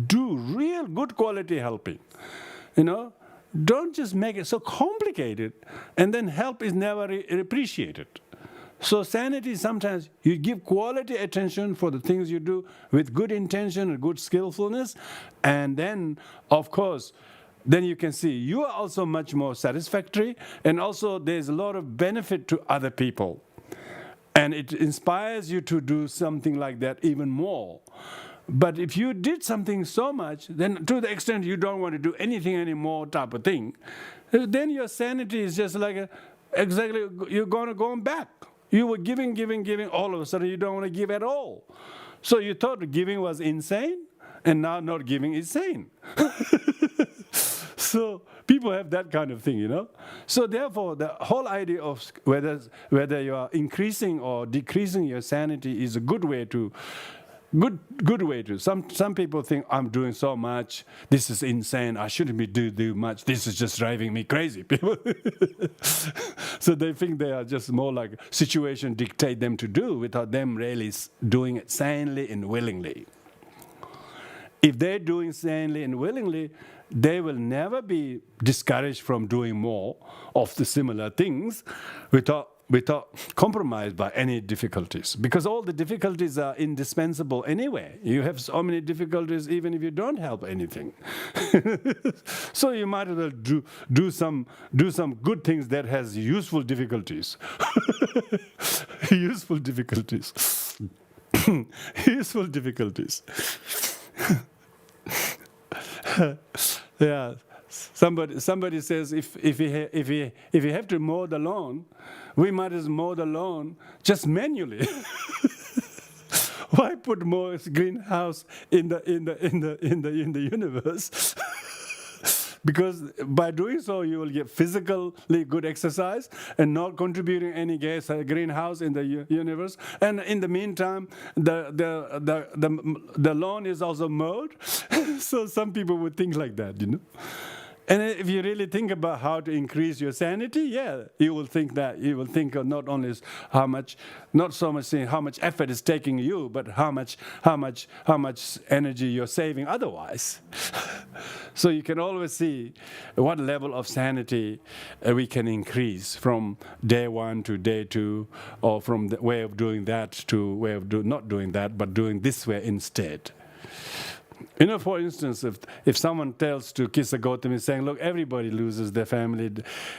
do real good quality helping. Don't just make it so complicated, and then help is never appreciated. So sanity, sometimes you give quality attention for the things you do with good intention and good skillfulness, and then, of course, then you can see you are also much more satisfactory, and also there's a lot of benefit to other people. And it inspires you to do something like that even more. But if you did something so much, then to the extent you don't want to do anything anymore type of thing, then your sanity is just like exactly, you're going back. You were giving, all of a sudden you don't want to give at all. So you thought giving was insane, and now not giving is sane. So people have that kind of thing, So therefore, the whole idea of whether you are increasing or decreasing your sanity is a good way to. Good way to. Some people think I'm doing so much. This is insane. I shouldn't be do much. This is just driving me crazy. People, so they think they are just more like situation dictate them to do without them really doing it sanely and willingly. If they're doing sanely and willingly, they will never be discouraged from doing more of the similar things without compromise by any difficulties, because all the difficulties are indispensable anyway. You have so many difficulties even if you don't help anything. So you might as well do some good things that has useful difficulties. Useful difficulties. Useful difficulties. Yeah. Somebody says if we have to mow the lawn, we might as well mow the lawn just manually. Why put more greenhouse in the universe? Because by doing so, you will get physically good exercise and not contributing any greenhouse in the universe. And in the meantime, the lawn is also mowed. So some people would think like that, And if you really think about how to increase your sanity, you will think of not only not so much saying how much effort is taking you, but how much energy you're saving otherwise. So you can always see what level of sanity we can increase from day 1 to day 2, or from the way of doing that to way of not doing that, but doing this way instead. For instance, if someone tells to Kissa Gautami saying, look, everybody loses their family,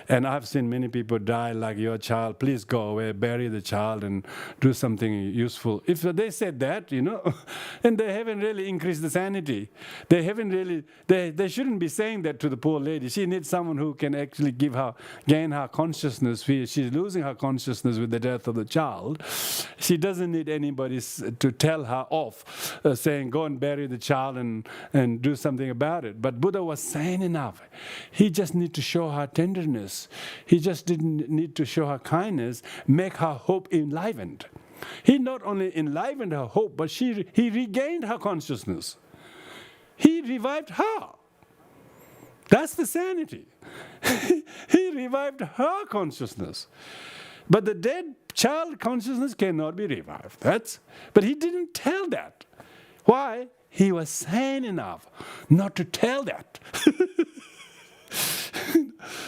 and I've seen many people die like your child, please go away, bury the child and do something useful. If they said that, and they haven't really increased the sanity, they shouldn't be saying that to the poor lady. She needs someone who can actually gain her consciousness. She's losing her consciousness with the death of the child. She doesn't need anybody to tell her off, saying, go and bury the child and do something about it. But Buddha was sane enough. He just needed to show her tenderness. He just didn't need to show her kindness, make her hope enlivened. He not only enlivened her hope, but he regained her consciousness. He revived her. That's the sanity. He revived her consciousness. But the dead child consciousness cannot be revived. But he didn't tell that. Why? He was sane enough not to tell that.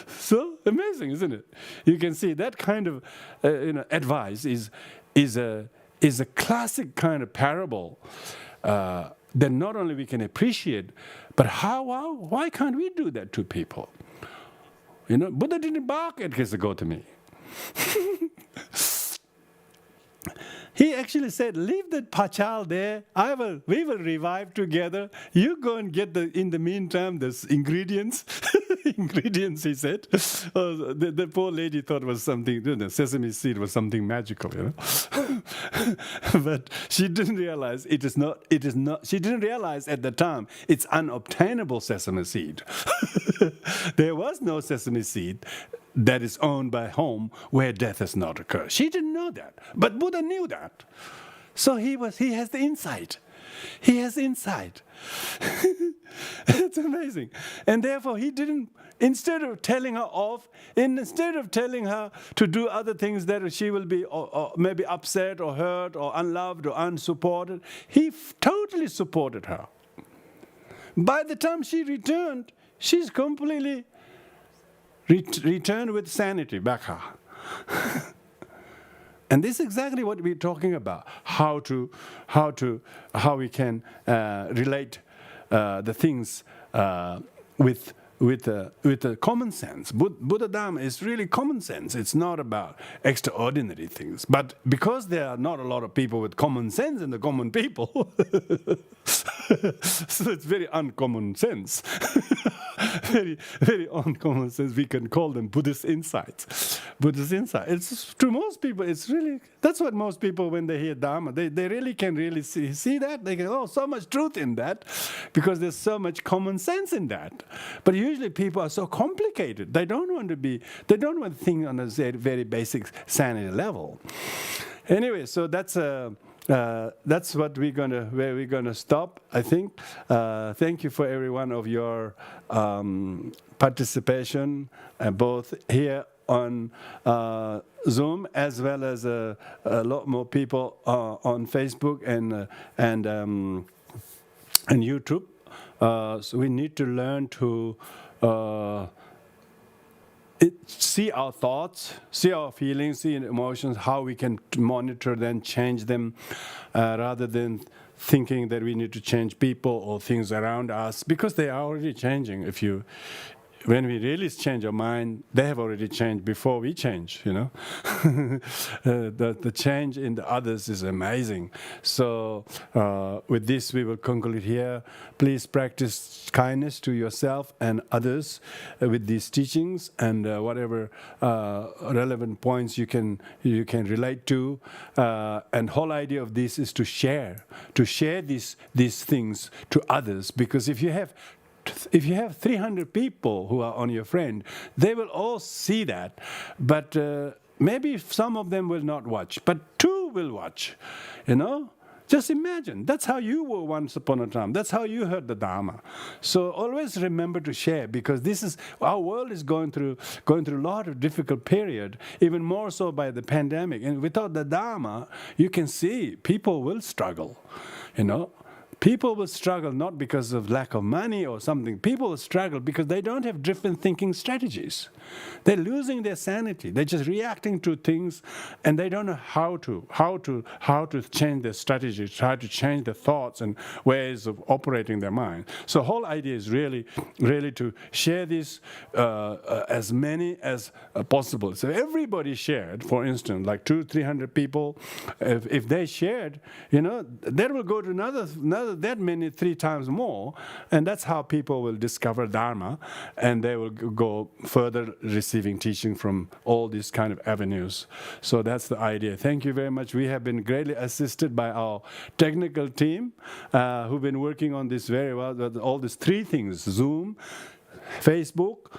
So amazing, isn't it? You can see that kind of advice is is a classic kind of parable that not only we can appreciate, but why can't we do that to people? Buddha didn't bark at his Gautami. He actually said, leave the child there. We will revive together. You go and get in the meantime, the ingredients. Ingredients, he said. The poor lady thought it was something, sesame seed was something magical, But she didn't realize it is not, she didn't realize at the time it's unobtainable sesame seed. There was no sesame seed that is owned by home where death has not occurred. She didn't know that. But Buddha knew that. So he has the insight. He has insight. It's amazing. And therefore he didn't, instead of telling her off, instead of telling her to do other things that she will be or maybe upset or hurt or unloved or unsupported, he totally supported her. By the time she returned, she's completely returned with sanity back her. And this is exactly what we're talking about: how we can relate the things with the common sense. Buddha Dharma is really common sense. It's not about extraordinary things. But because there are not a lot of people with common sense in the common people, so it's very uncommon sense. Very, very uncommon sense. We can call them Buddhist insights. Buddhist insight. It's to most people. It's really, that's what most people, when they hear Dharma, they really can really see that. They go, oh, so much truth in that, because there's so much common sense in that. But usually people are so complicated. They don't want to think on a very basic sanity level. Anyway, so that's what where we're gonna stop, I think. Thank you for every one of your participation, both here on Zoom as well as a lot more people on Facebook and YouTube. So we need to learn to see our thoughts, see our feelings, see emotions, how we can monitor them, change them, rather than thinking that we need to change people or things around us, because they are already changing. When we really change our mind, they have already changed before we change, The change in the others is amazing. So with this, we will conclude here. Please practice kindness to yourself and others with these teachings, and whatever relevant points you can relate to. And whole idea of this is to share these things to others, because if you have 300 people who are on your friend, they will all see that, but maybe some of them will not watch, but 2 will watch, Just imagine, that's how you were once upon a time. That's how you heard the Dharma. So always remember to share, because our world is going through a lot of difficult period, even more so by the pandemic. And without the Dharma, you can see people will struggle, People will struggle not because of lack of money or something. People will struggle because they don't have different thinking strategies. They're losing their sanity. They're just reacting to things, and they don't know how to change their strategy, how to change their thoughts and ways of operating their mind. So the whole idea is really to share this as many as possible. So everybody shared, for instance, like 200-300 people. If they shared, that will go to another that many 3 times more, and that's how people will discover Dharma, and they will go further receiving teaching from all these kind of avenues. So that's the idea. Thank you very much. We have been greatly assisted by our technical team who've been working on this very well, all these 3 things: Zoom, Facebook,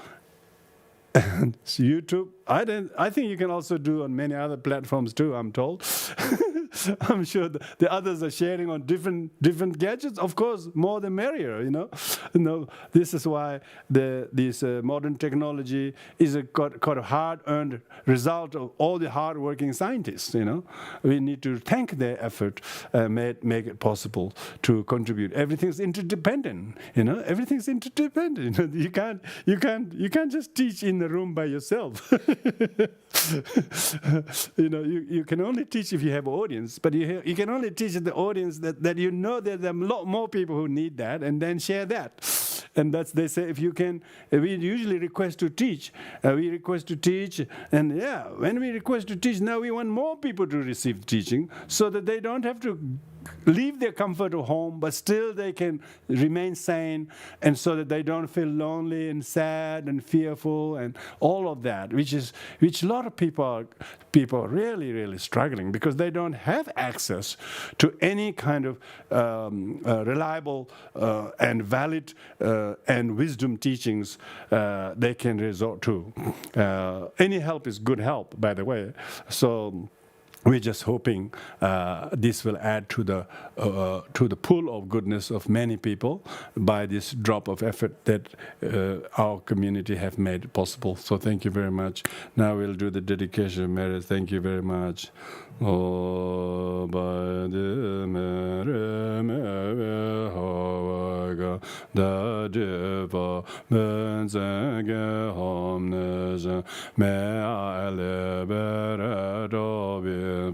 and YouTube. I think you can also do on many other platforms too, I'm told. I'm sure the others are sharing on different gadgets. Of course, more the merrier, This is why this modern technology is a kind of hard-earned result of all the hard-working scientists, We need to thank their effort, make it possible to contribute. Everything's interdependent, Everything's interdependent. You can't just teach in the room by yourself. You can only teach if you have an audience. audience, but you can only teach the audience that you know that there are a lot more people who need that, and then share that. And that's, they say, if you can, we usually request to teach. We request to teach, and when we request to teach, now we want more people to receive teaching so that they don't have to leave their comfort of home, but still they can remain sane, and so that they don't feel lonely and sad and fearful and all of that, which a lot of people are really, really struggling because they don't have access to any kind of reliable and valid and wisdom teachings they can resort to. Any help is good help, by the way. So we're just hoping this will add to the pool of goodness of many people by this drop of effort that our community have made possible. So thank you very much. Now we'll do the dedication. Mary, thank you very much. Oh, by the Mary, Mary, Hawaga, the Diva, Benzanga, Homneza, may I liberate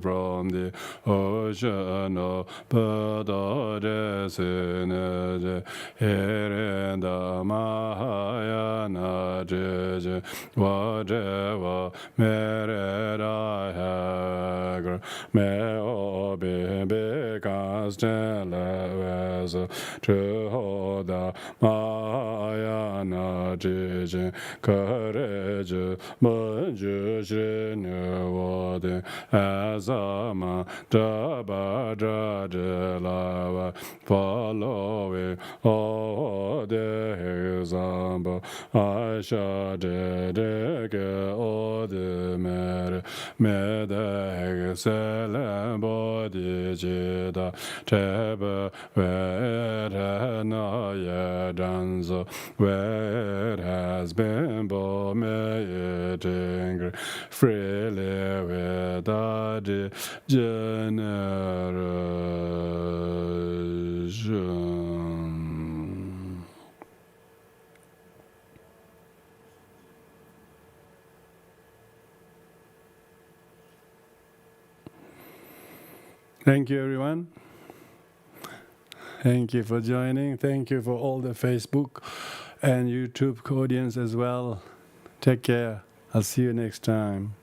from the ocean of Buddha, Sanity, here in the Mahayana, whatever merit I have. May all be because as to hold the Mahayana teaching, courage, Manjush renewed as a man, Jabba, following all the example. I shall dedicate all the merit, may the excellent body jida, Tebe, where it had not yet done so, where it has been, but may it increase freely without generation. Thank you, everyone. Thank you for joining. Thank you for all the Facebook and YouTube audience as well. Take care. I'll see you next time.